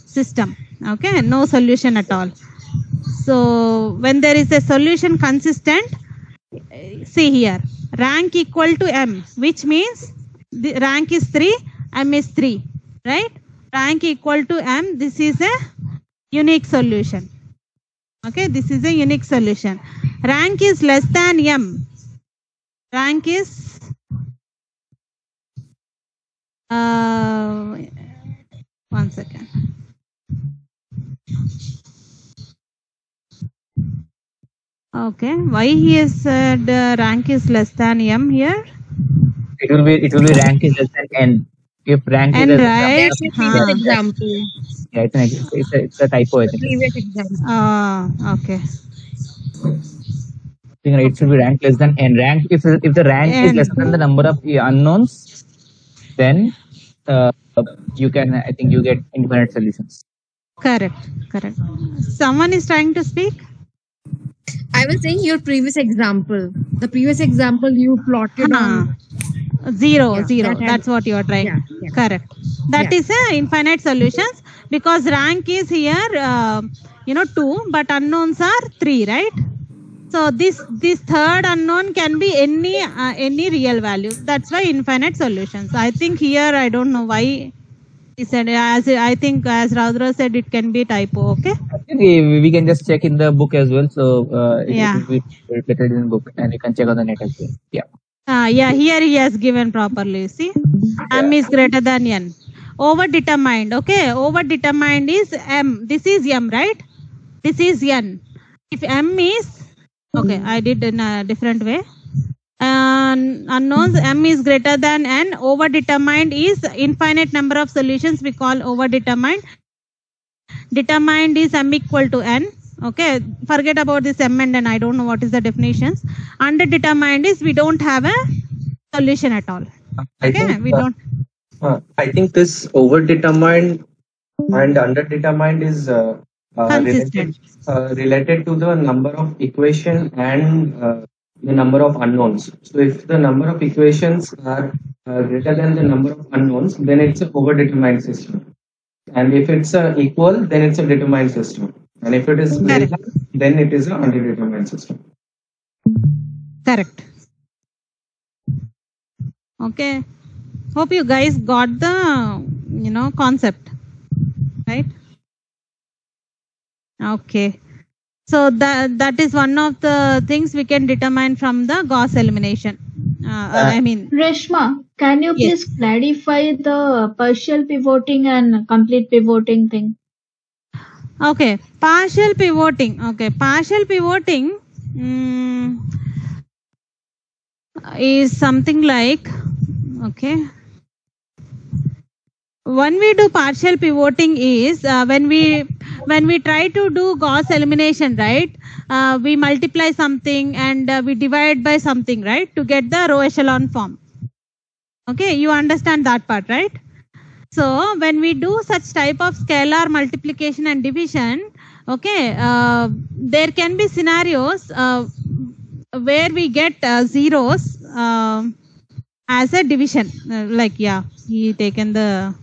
system. Okay, no solution at all. So when there is a solution consistent, see here, rank equal to M, which means the rank is 3, M is 3, right? Rank equal to M, this is a unique solution. Okay, this is a unique solution. Rank is less than M. Rank is one second. Okay, why he has said rank is less than M here? It will be rank is less than N. If rank N, is less right? than previous example. Yeah, it's a typo, I think. Previous example. Okay. It should be rank less than N. Rank, if the rank is less than the number of unknowns, then you can, I think you get infinite solutions. Correct. Someone is trying to speak? I was saying your previous example. The previous example you plotted on. Zero. That's what you are trying. Yeah. Correct. That is a infinite solutions, because rank is here 2, but unknowns are 3, right? So this third unknown can be any real value. That's why infinite solutions. I think here I don't know why he said, I think as Raudra said, it can be typo. Okay. I think we can just check in the book as well. So it will be reflected in the book, and you can check on the net as well. Yeah. Here he has given properly. See, M is greater than N. Overdetermined. Okay, overdetermined is M. This is M, right? This is N. If M is, okay, I did in a different way. Unknowns, M is greater than N. Overdetermined is infinite number of solutions we call overdetermined. Determined is M equal to N. Okay, forget about this M and N. I don't know what is the definitions. Underdetermined is we don't have a solution at all. I think this overdetermined and underdetermined is related to the number of equation and the number of unknowns. So if the number of equations are greater than the number of unknowns, then it's an overdetermined system. And if it's equal, then it's a determined system. And if it is greater, then it is an underdetermined system. Correct. Okay. Hope you guys got the concept, right? Okay. So that is one of the things we can determine from the Gauss elimination. Reshma, can you please clarify the partial pivoting and complete pivoting thing? Okay, partial pivoting. Okay, partial pivoting is something like, okay, when we do partial pivoting is when we try to do Gauss elimination, right? We multiply something and we divide by something, right, to get the row echelon form. Okay, you understand that part, right? So when we do such type of scalar multiplication and division, okay, there can be scenarios where we get zeros as a division. He taken the,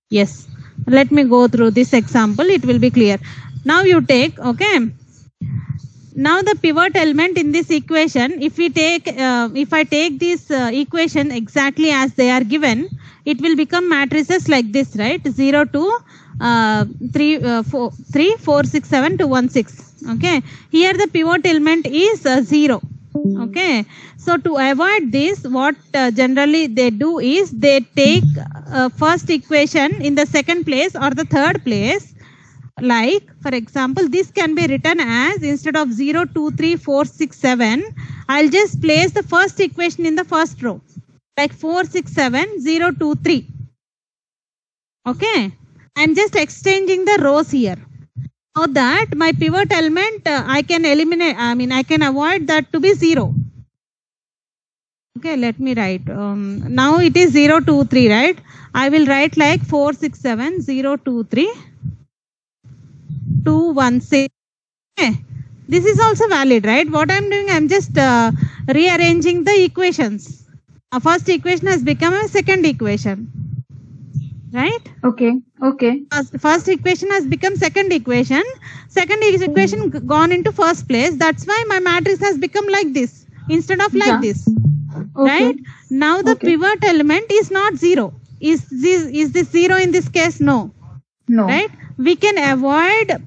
yes. Let me go through this example. It will be clear. Now you take, okay. Now the pivot element in this equation, if I take this equation exactly as they are given, it will become matrices like this, right? 0 to 3, 4, 6, 7 to 1, 6. Okay. Here the pivot element is 0. Okay. So to avoid this, what generally they do is they take first equation in the second place or the third place. like for example, this can be written as, instead of 0, 2, 3, 4, 6, 7, I'll just place the first equation in the first row, like 4, 6, 7, 0, 2, 3. Okay, I'm just exchanging the rows here, so that my pivot element I can eliminate, I can avoid that to be 0. Okay, let me write. Now it is 0, 2, 3, right? I will write like 4, 6, 7, 0, 2, 3, 2, 1, 6. Okay. This is also valid, right? What I'm doing, I'm just rearranging the equations. A first equation has become a second equation, right? Okay. First equation has become second equation. Second equation gone into first place. That's why my matrix has become like this instead of like this. Okay. Right? Now the pivot element is not 0. Is this 0 in this case? No. Right? We can avoid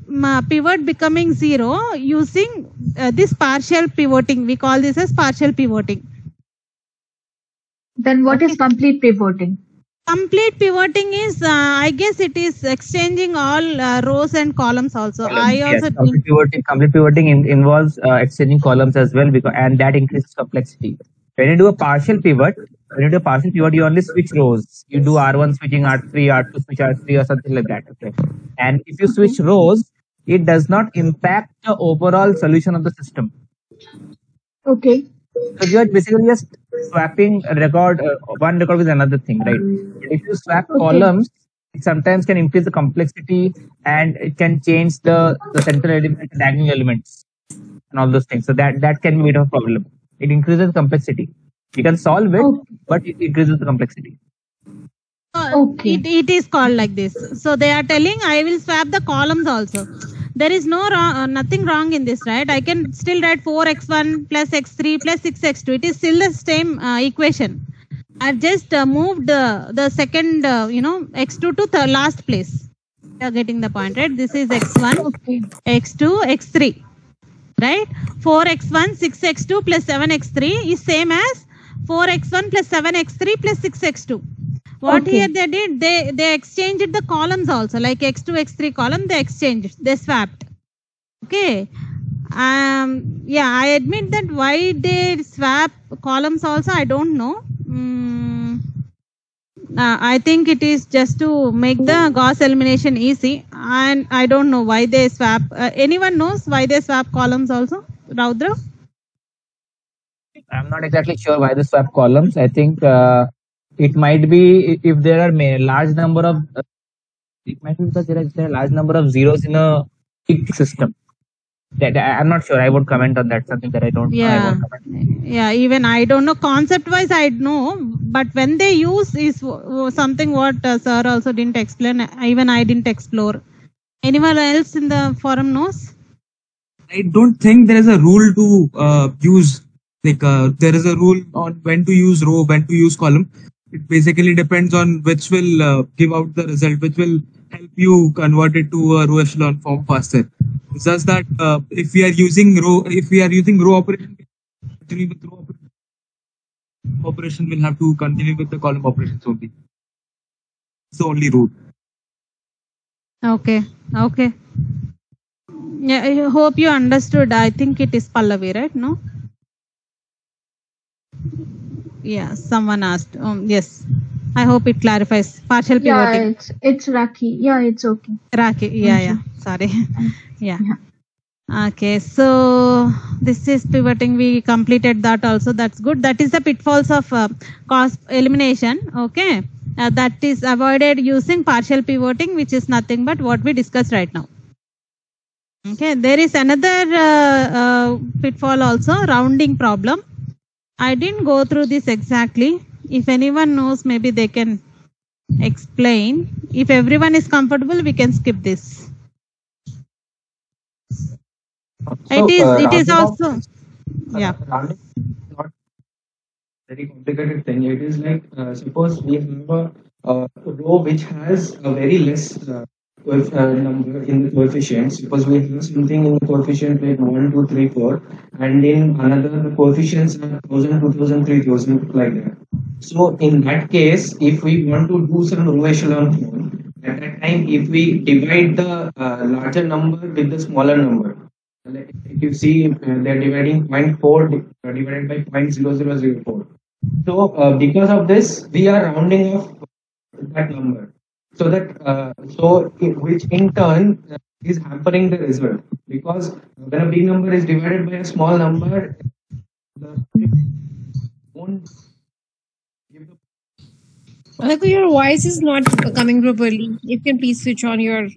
pivot becoming 0 using this partial pivoting. We call this as partial pivoting. Then what is complete pivoting? Complete pivoting is, I guess it is exchanging all rows and columns also. Complete pivoting involves exchanging columns as well, and that increases complexity. When you do a partial pivot, you only switch rows. You do R1 switching R3, R2 switch R3 or something like that. Okay. And if you switch rows, it does not impact the overall solution of the system. Okay. So you are basically just swapping one record with another thing, right? If you swap columns, it sometimes can increase the complexity and it can change the central element, diagonal elements, and all those things. So that can be a bit of a problem. It increases complexity. You can solve it, but it increases the complexity. It is called like this. So they are telling I will swap the columns also. There is nothing wrong in this, right? I can still write 4x1 plus x3 plus 6x2. It is still the same equation. I've just moved the second, x2 to the last place. You are getting the point, right? This is x1, x2, x3, right? 4x1, 6x2 plus 7x3 is same as 4x1 plus 7x3 plus 6x2. What here they did, they exchanged the columns also, like x2, x3 column, they swapped. Okay. I admit that why they swap columns also, I don't know. I think it is just to make the Gauss elimination easy, and I don't know why they swap. Anyone knows why they swap columns also? Raudra? I'm not exactly sure why they swap columns. I think it might be if there are large number of it might be because there are a large number of zeros in a big system. That I'm not sure. I won't comment on that. Something that I don't. Even I don't know. Concept wise, I know, but when they use is something what sir also didn't explain. Even I didn't explore. Anyone else in the forum knows? I don't think there is a rule to use. There is a rule on when to use row, when to use column. It basically depends on which will give out the result, which will help you convert it to a row echelon form faster. It's just that if we are using row operation, continue with row operation will have to continue with the column operations only. It's the only rule. Okay. Yeah, I hope you understood. I think it is Pallavi, right? No? Yeah, someone asked. Yes. I hope it clarifies. Partial pivoting. Yeah, it's Raki. Yeah, it's okay. Raki. Yeah. Sorry. Yeah. Okay. So this is pivoting. We completed that also. That's good. That is the pitfalls of cost elimination. Okay. That is avoided using partial pivoting, which is nothing but what we discussed right now. Okay. There is another pitfall also, rounding problem. I didn't go through this exactly. If anyone knows, maybe they can explain. If everyone is comfortable, we can skip this. It is also, yeah. Rounding is not very complicated thing. It is like suppose we have a row which has a very less number in the coefficients. Suppose we have something in the coefficient like 1, 2, 3, 4, and in another the coefficients are 1000, 2000, 3000 like that. So in that case, if we want to do some row echelon form, at that time if we divide the larger number with the smaller number. Like if you see, they're dividing 0.4 divided by 0.0004. So because of this, we are rounding off that number. So that which in turn is hampering the result, because when a big number is divided by a small number, the won't give the Your voice is not coming properly. If you can please switch on your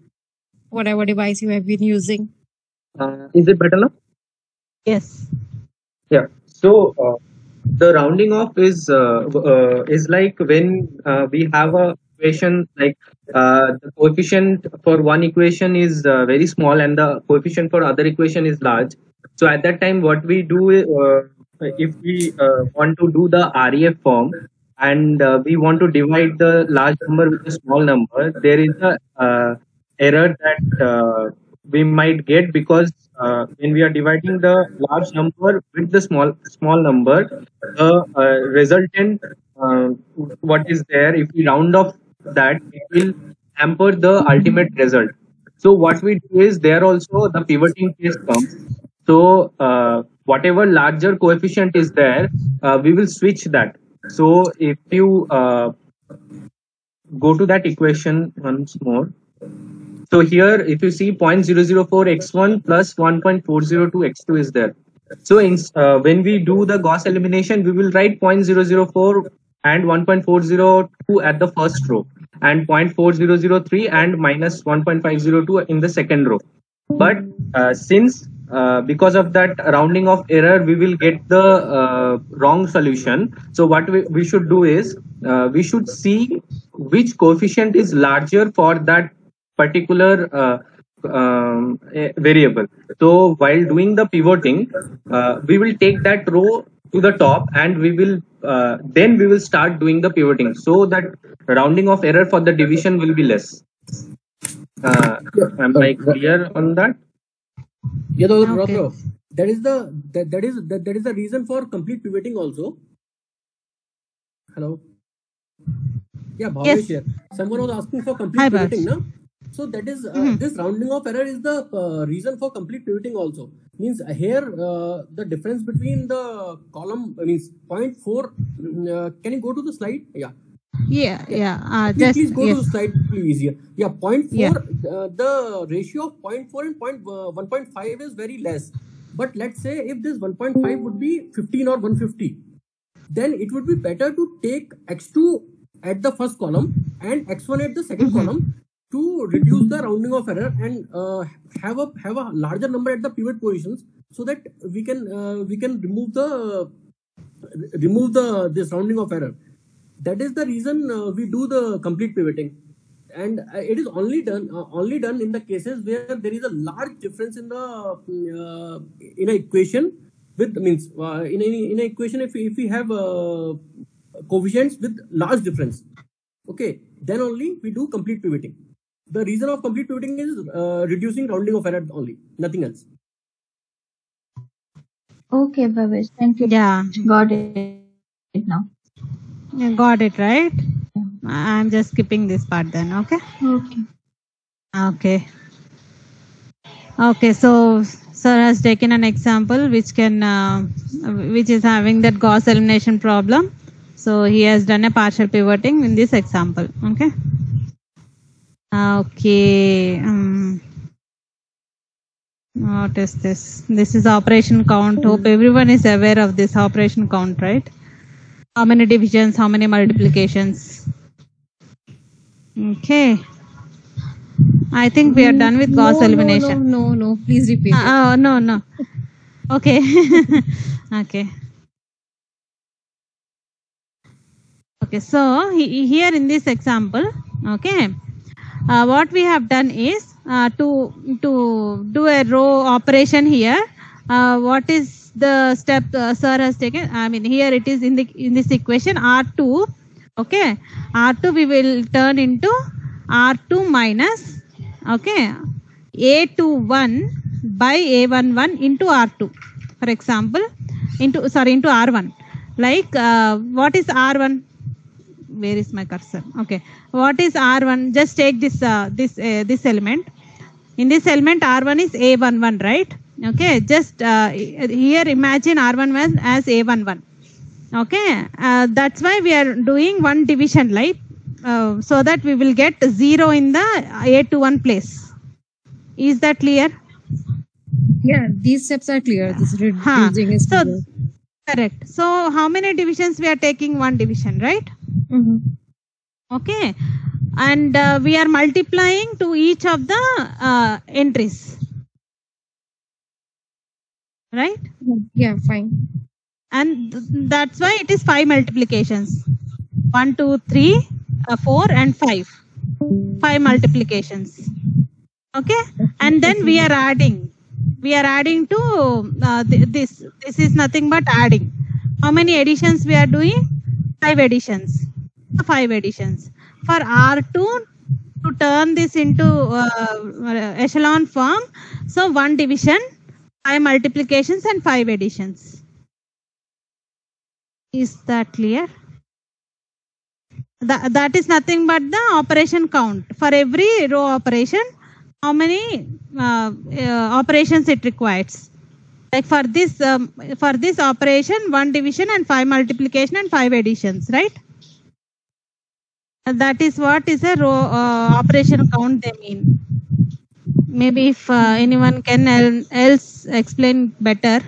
whatever device you have been using. Is it better now? Yes. Yeah. So the rounding off is like when we have a equation, like the coefficient for one equation is very small and the coefficient for other equation is large. So at that time, what we do if we want to do the REF form and we want to divide the large number with a small number, there is a error that we might get, because when we are dividing the large number with the small number, the resultant what is there, if we round off that, it will hamper the ultimate result. So what we do is, there also the pivoting case comes. So whatever larger coefficient is there, we will switch that. So if you go to that equation once more. So here, if you see 0.004 x1 plus 1.402 x2 is there. So when we do the Gauss elimination, we will write 0.004 and 1.402 at the first row, and 0.4003 and minus 1.502 in the second row. But since because of that rounding off error, we will get the wrong solution. So what we should do is, we should see which coefficient is larger for that particular variable. So while doing the pivoting, we will take that row to the top, and we will then we will start doing the pivoting, so that rounding off error for the division will be less. Am I clear on that? Yeah, okay. That is the reason for complete pivoting also. Hello. Yeah, Bhavesh Yes. here. Someone was asking for complete Hi, pivoting, Bhavesh. no? So that is this rounding off error is the reason for complete pivoting also. Means here the difference between the column means 0.4. Can you go to the slide? Yeah. Yeah. Please go to the Yes. slide, please, easier. Yeah, 0.4. Yeah. The ratio of 0.4 and 1.5 is very less. But let's say if this 1.5 would be 15 or 150, then it would be better to take x2 at the first column and x1 at the second column, to reduce the rounding off error and have a larger number at the pivot positions, so that we can remove this rounding off error. That is the reason we do the complete pivoting, and it is only done in the cases where there is a large difference in the in an equation with means in an equation if we have coefficients with large difference. Okay, then only we do complete pivoting. The reason of complete pivoting is reducing rounding of error only, nothing else. Okay, Bhavesh. Thank you. Yeah. Got it now. You got it, right? I'm just skipping this part then, okay? Okay. Okay, so sir has taken an example which is having that Gauss elimination problem. So he has done a partial pivoting in this example, okay? Okay. What is this? This is operation count. Hope everyone is aware of this operation count, right? How many divisions, how many multiplications? Okay. I think we are done with Gauss elimination. No. Please repeat. Oh, no. Okay. Okay. Okay, so here in this example, okay, what we have done is to do a row operation here. What is the step sir has taken? I mean, here it is in this equation R2. Okay, R2 we will turn into R2 minus, okay, A21 by A11 into R2. For example, into R1. Like what is R1? where is my cursor? Okay. What is R1? Just take this element. In this element, R1 is A11, right? Okay. Just here imagine R11 as A11. Okay. That's why we are doing one division, right? So that we will get 0 in the A21 place. Is that clear? Yeah, these steps are clear. This reducing is clear. Correct. So how many divisions we are taking? One division, right? Okay. And we are multiplying to each of the entries. Right? Yeah, fine. And that's why it is 5 multiplications. 1, 2, 3, 4 and 5. 5 multiplications. Okay. And then we are adding. We are adding to this. This is nothing but adding. How many additions we are doing? 5 additions. 5 additions. For R2 to turn this into echelon form, so 1 division, 5 multiplications and 5 additions. Is that clear? That is nothing but the operation count. For every row operation, how many operations it requires. Like for this operation, 1 division and 5 multiplication and 5 additions, right? That is what is a row operation count they mean. Maybe if anyone can else explain better,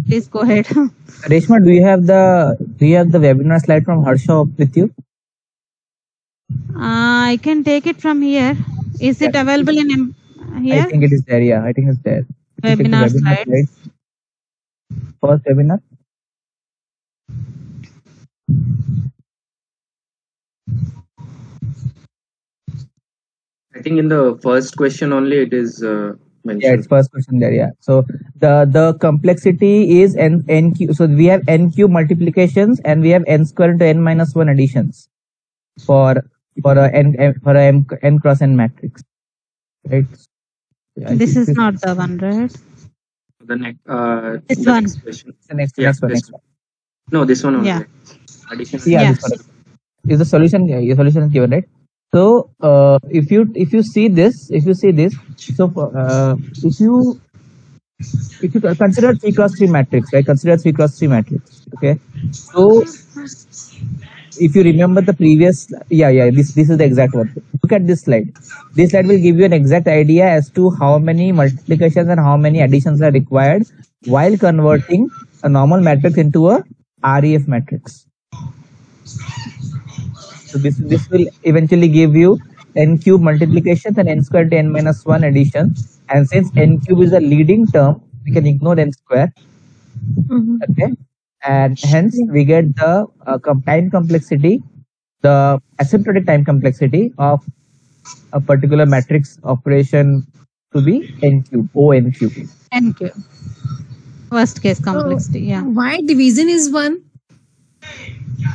please go ahead. Reshma, do you have the webinar slide from Harsha with you? I can take it from here. Is it available in here? I think it is there. Yeah, I think it's there. Webinar slides. First webinar. I think in the first question only it is mentioned. Yeah, it's first question there. Yeah. So the complexity is n cube. So we have n cube multiplications and we have n square into n minus 1 additions for a n cross n matrix. Right. Yeah, this is not the one, right? The next. This the one. Next question. The next one. No, this one only. Yeah. Addition. Yeah. This one. Is the solution? Yeah, your solution is given, right? So if you see this, so if you consider 3 cross 3 matrix, right? Consider 3 cross 3 matrix. Okay. So if you remember the previous, this is the exact one. Look at this slide. This slide will give you an exact idea as to how many multiplications and how many additions are required while converting a normal matrix into a REF matrix. So this will eventually give you n cube multiplications and n square to n minus 1 addition. And since n cube is a leading term, we can ignore n square. Okay. And hence we get the time complexity, the asymptotic time complexity of a particular matrix operation to be n cube, O n cube. N cube. Worst case complexity. Yeah. Why division is 1?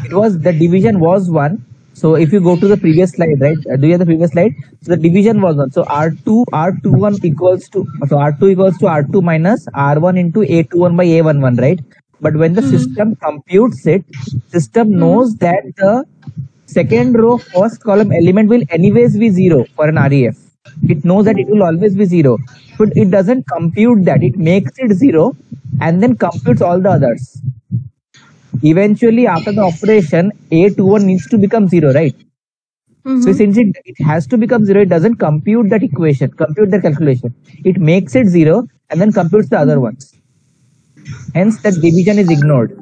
The division was 1. So if you go to the previous slide, right? Do you have the previous slide? So the division was 1. So R2 equals to R2 minus R1 into A21 by A11, right? But when the system computes it, system knows that the second row first column element will anyways be 0 for an REF. It knows that it will always be 0. But it doesn't compute that. It makes it 0 and then computes all the others. Eventually, after the operation, A21 needs to become 0, right? So since it has to become 0, it doesn't compute that calculation. It makes it 0 and then computes the other ones. Hence, that division is ignored.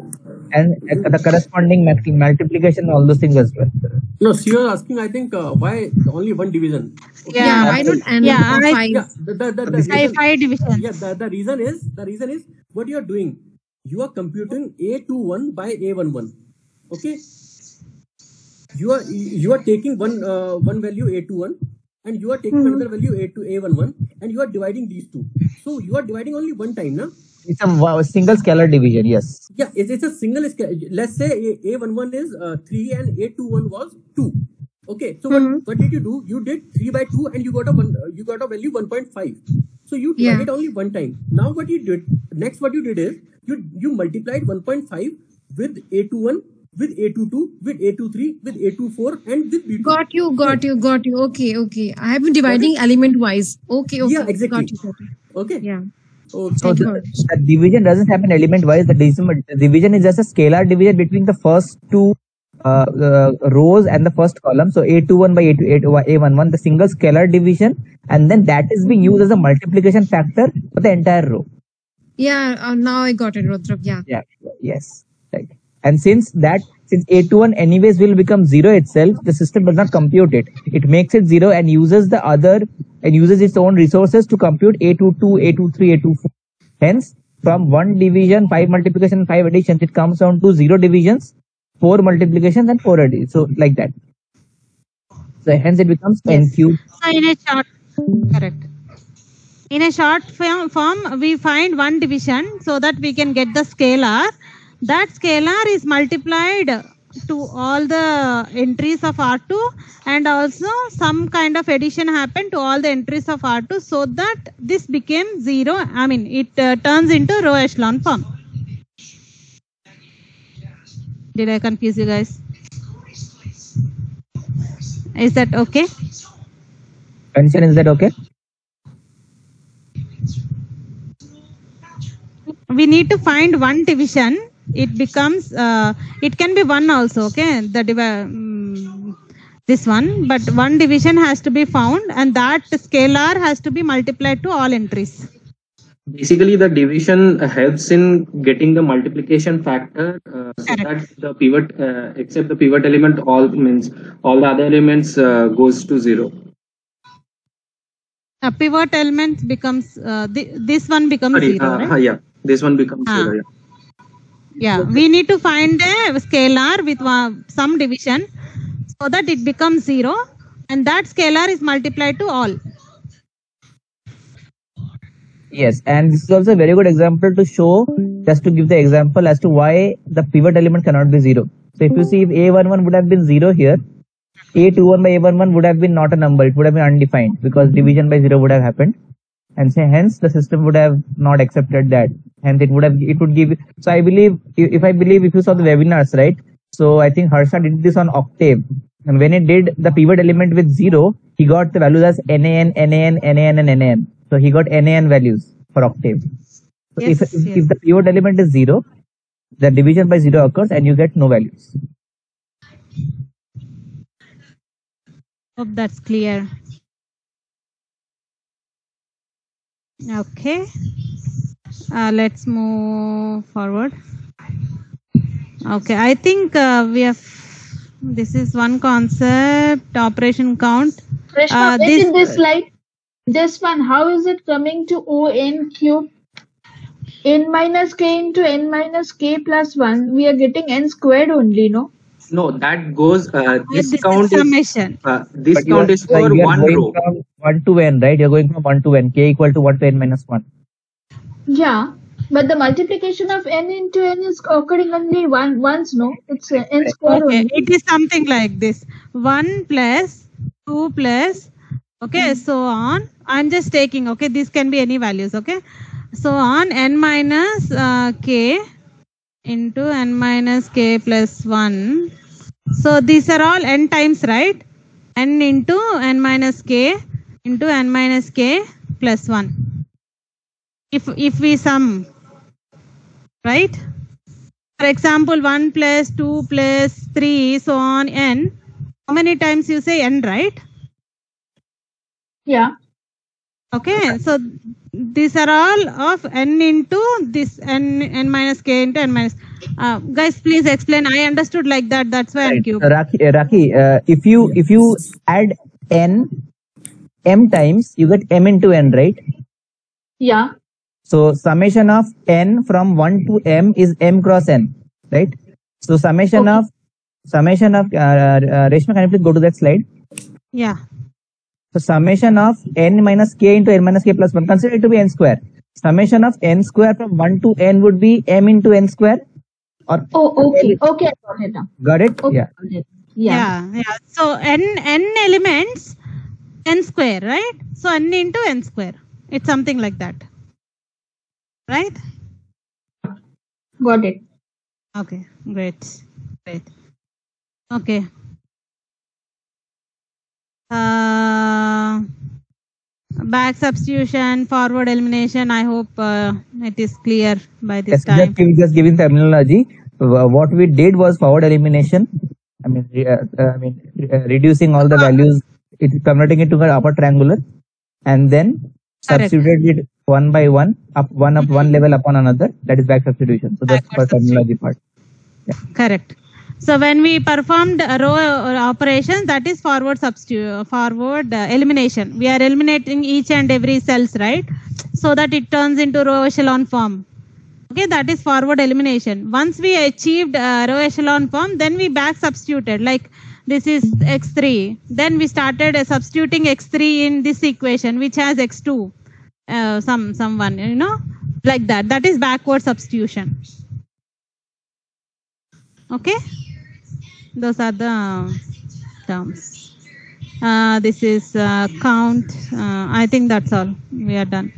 And the corresponding multiplication, all those things as well. No, so you're asking, I think, why only 1 division? Okay. Yeah, why not n or 5? Yeah, the 5 divisions. Yeah, the reason is what you are doing. You are computing A21 by A11. Okay. You are taking one value A21 and you are taking another value A11 and you are dividing these two. So you are dividing only one time, na? It's a single scalar division, yes. Yeah, it's a single scalar. Let's say A11 is 3 and A21 was 2. Okay, so what did you do? You did 3 by 2 and you got a value 1.5. So you divided only one time. Now what you did is you multiplied 1.5 with A21 with A22, with A23, with A24, and with B2. Got you. Okay. I have been dividing element wise. Okay. Yeah, exactly. Got you. Okay. Yeah. Okay. So the division doesn't happen element wise. The division is just a scalar division between the first two rows and the first column. So A21 by A11, the single scalar division, and then that is being used as a multiplication factor for the entire row. Yeah. Now I got it, Rudrav. Yeah. Yes. Right. And since A21 anyways will become 0 itself, the system does not compute it. It makes it 0 and uses its own resources to compute A22, A23, A24. Hence, from 1 division, 5 multiplication, 5 additions, it comes down to 0 divisions, 4 multiplications, and 4 additions. So like that. So hence it becomes n cubed. So in a short form, we find 1 division so that we can get the scalar. That scalar is multiplied to all the entries of R2, and also some kind of addition happened to all the entries of R2, so that this became 0. I mean, it turns into row echelon form. Did I confuse you guys? Is that okay? Condition, is that okay? We need to find 1 division. It becomes it can be 1 also, okay, this one, but 1 division has to be found, and that scalar has to be multiplied to all entries. Basically, the division helps in getting the multiplication factor so that the pivot, except the pivot element, all the other elements goes to 0. A pivot element becomes this one becomes 0, right? Yeah, this one becomes 0. Yeah, we need to find a scalar with some division so that it becomes 0, and that scalar is multiplied to all. Yes, and this is also a very good example to show, just to give the example as to why the pivot element cannot be 0. So if you see, if A11 would have been 0 here, A21 by A11 would have been not a number, it would have been undefined, because division by 0 would have happened. And so hence the system would have not accepted that. Hence it would give. So I believe, if you saw the webinars, right? So I think Harsha did this on Octave. And when it did the pivot element with 0, he got the values as NaN, NaN, NaN, and NaN. So he got NaN values for Octave. So if the pivot element is 0, the division by 0 occurs and you get no values. Hope that's clear. Okay, let's move forward. Okay, I think we have, this is one concept, operation count. Reshma, in this slide, this one, how is it coming to ON cube? N minus k into n minus k plus 1, we are getting n squared only, no? No, that goes, this count is summation. This count is for one row. From 1 to n, right? You're going from 1 to n, k equal to 1 to n minus 1. Yeah, but the multiplication of n into n is occurring only once, no? It's n square only. It is something like this. 1 plus 2 plus, okay, so on. I'm just taking, okay, this can be any values, okay. So on n minus k into n minus k plus 1. So these are all n times, right? N into n minus k into n minus k plus 1. If we sum, right? For example, 1 plus 2 plus 3, so on n. How many times you say n, right? Yeah. Okay, so these are all of n into this n minus k into n minus. Guys, please explain. I understood like that. That's why I'm cubed. Raki, if you add n m times, you get m into n, right? Yeah. So summation of n from 1 to m is m cross n, right? So summation of Reshma, can you please go to that slide? Yeah. So summation of n minus k into n minus k plus 1, consider it to be n square. Summation of n square from 1 to n would be m into n square. Or okay. Okay, I got it now. Got it? Okay. Yeah. Yeah. So n elements, n square, right? So n into n square. It's something like that. Right? Got it. Okay, great. Right. Okay. Back substitution, forward elimination. I hope it is clear by this time. Just giving terminology. What we did was forward elimination. Reducing all the values, converting it to an upper triangular, and then substituted it one by one, one level upon another. That is back substitution. So that's the terminology part. Yeah. Correct. So when we performed row operations, that is forward elimination. We are eliminating each and every cells, right? So that it turns into row echelon form. Okay, that is forward elimination. Once we achieved row echelon form, then we back substituted. Like this is x3. Then we started substituting x3 in this equation, which has x2. Someone, you know, like that. That is backward substitution. Okay. Those are the terms. This is count. I think that's all. We are done.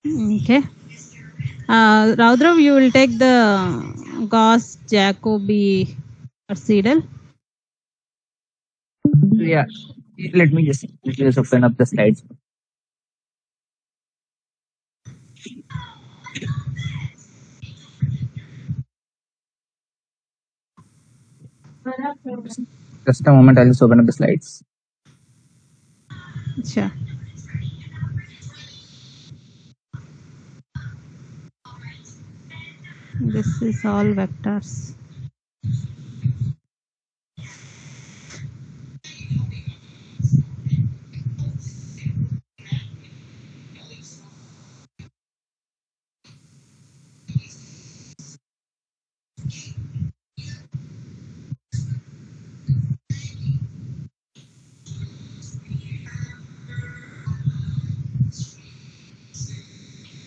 Okay. Raudrav, you will take the Gauss, Jacobi, or Seidel. Yeah. Let me just open up the slides. Just a moment, I'll just open up the slides. Sure. This is all vectors.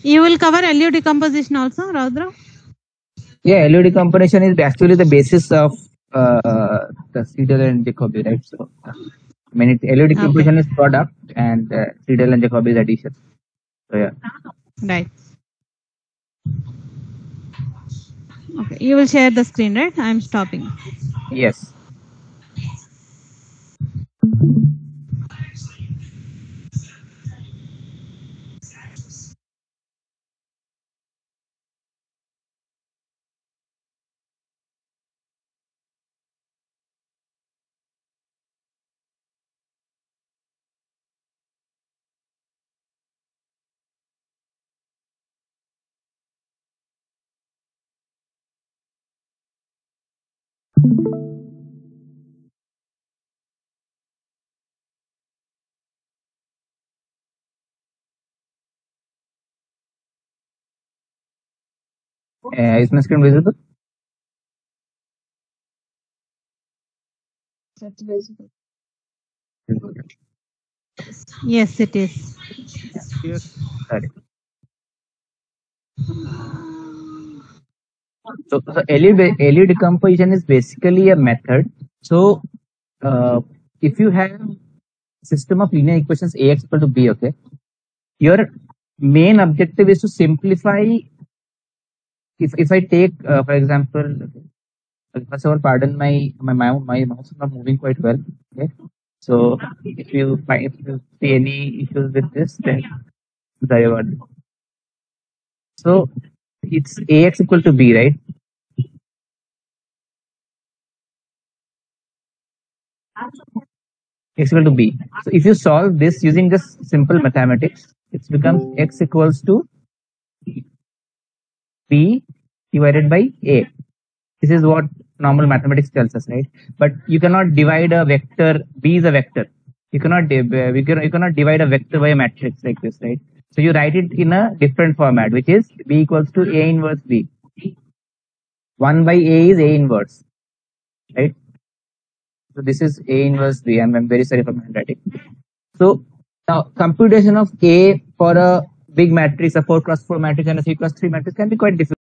You will cover LU decomposition also, Raudra? Yeah, LU decomposition is actually the basis of the Seidel and Jacobi, right? So, LU decomposition is product and Seidel and Jacobi is addition. So, yeah. Right. Okay, you will share the screen, right? I am stopping. Yes. Is my screen visible? That's visible. Yes, it is. Yes. Sorry. So LU decomposition is basically a method. So if you have system of linear equations AX equal to B, okay, your main objective is to simplify. If I take, for example, first of all, pardon my mouse is not moving quite well. Okay, so if you see any issues with this, then sorry about it. So it's AX equal to B, right? X equal to B. So if you solve this using just simple mathematics, it becomes X equals to B divided by A. This is what normal mathematics tells us, right? But you cannot divide a vector. B is a vector. You cannot divide a vector by a matrix like this, right? So you write it in a different format, which is B equals to A inverse B. 1 by A is A inverse, right? So this is A inverse B. I'm very sorry for my handwriting. So now computation of A for a big matrix, a 4x4 matrix and a 3x3 matrix can be quite difficult.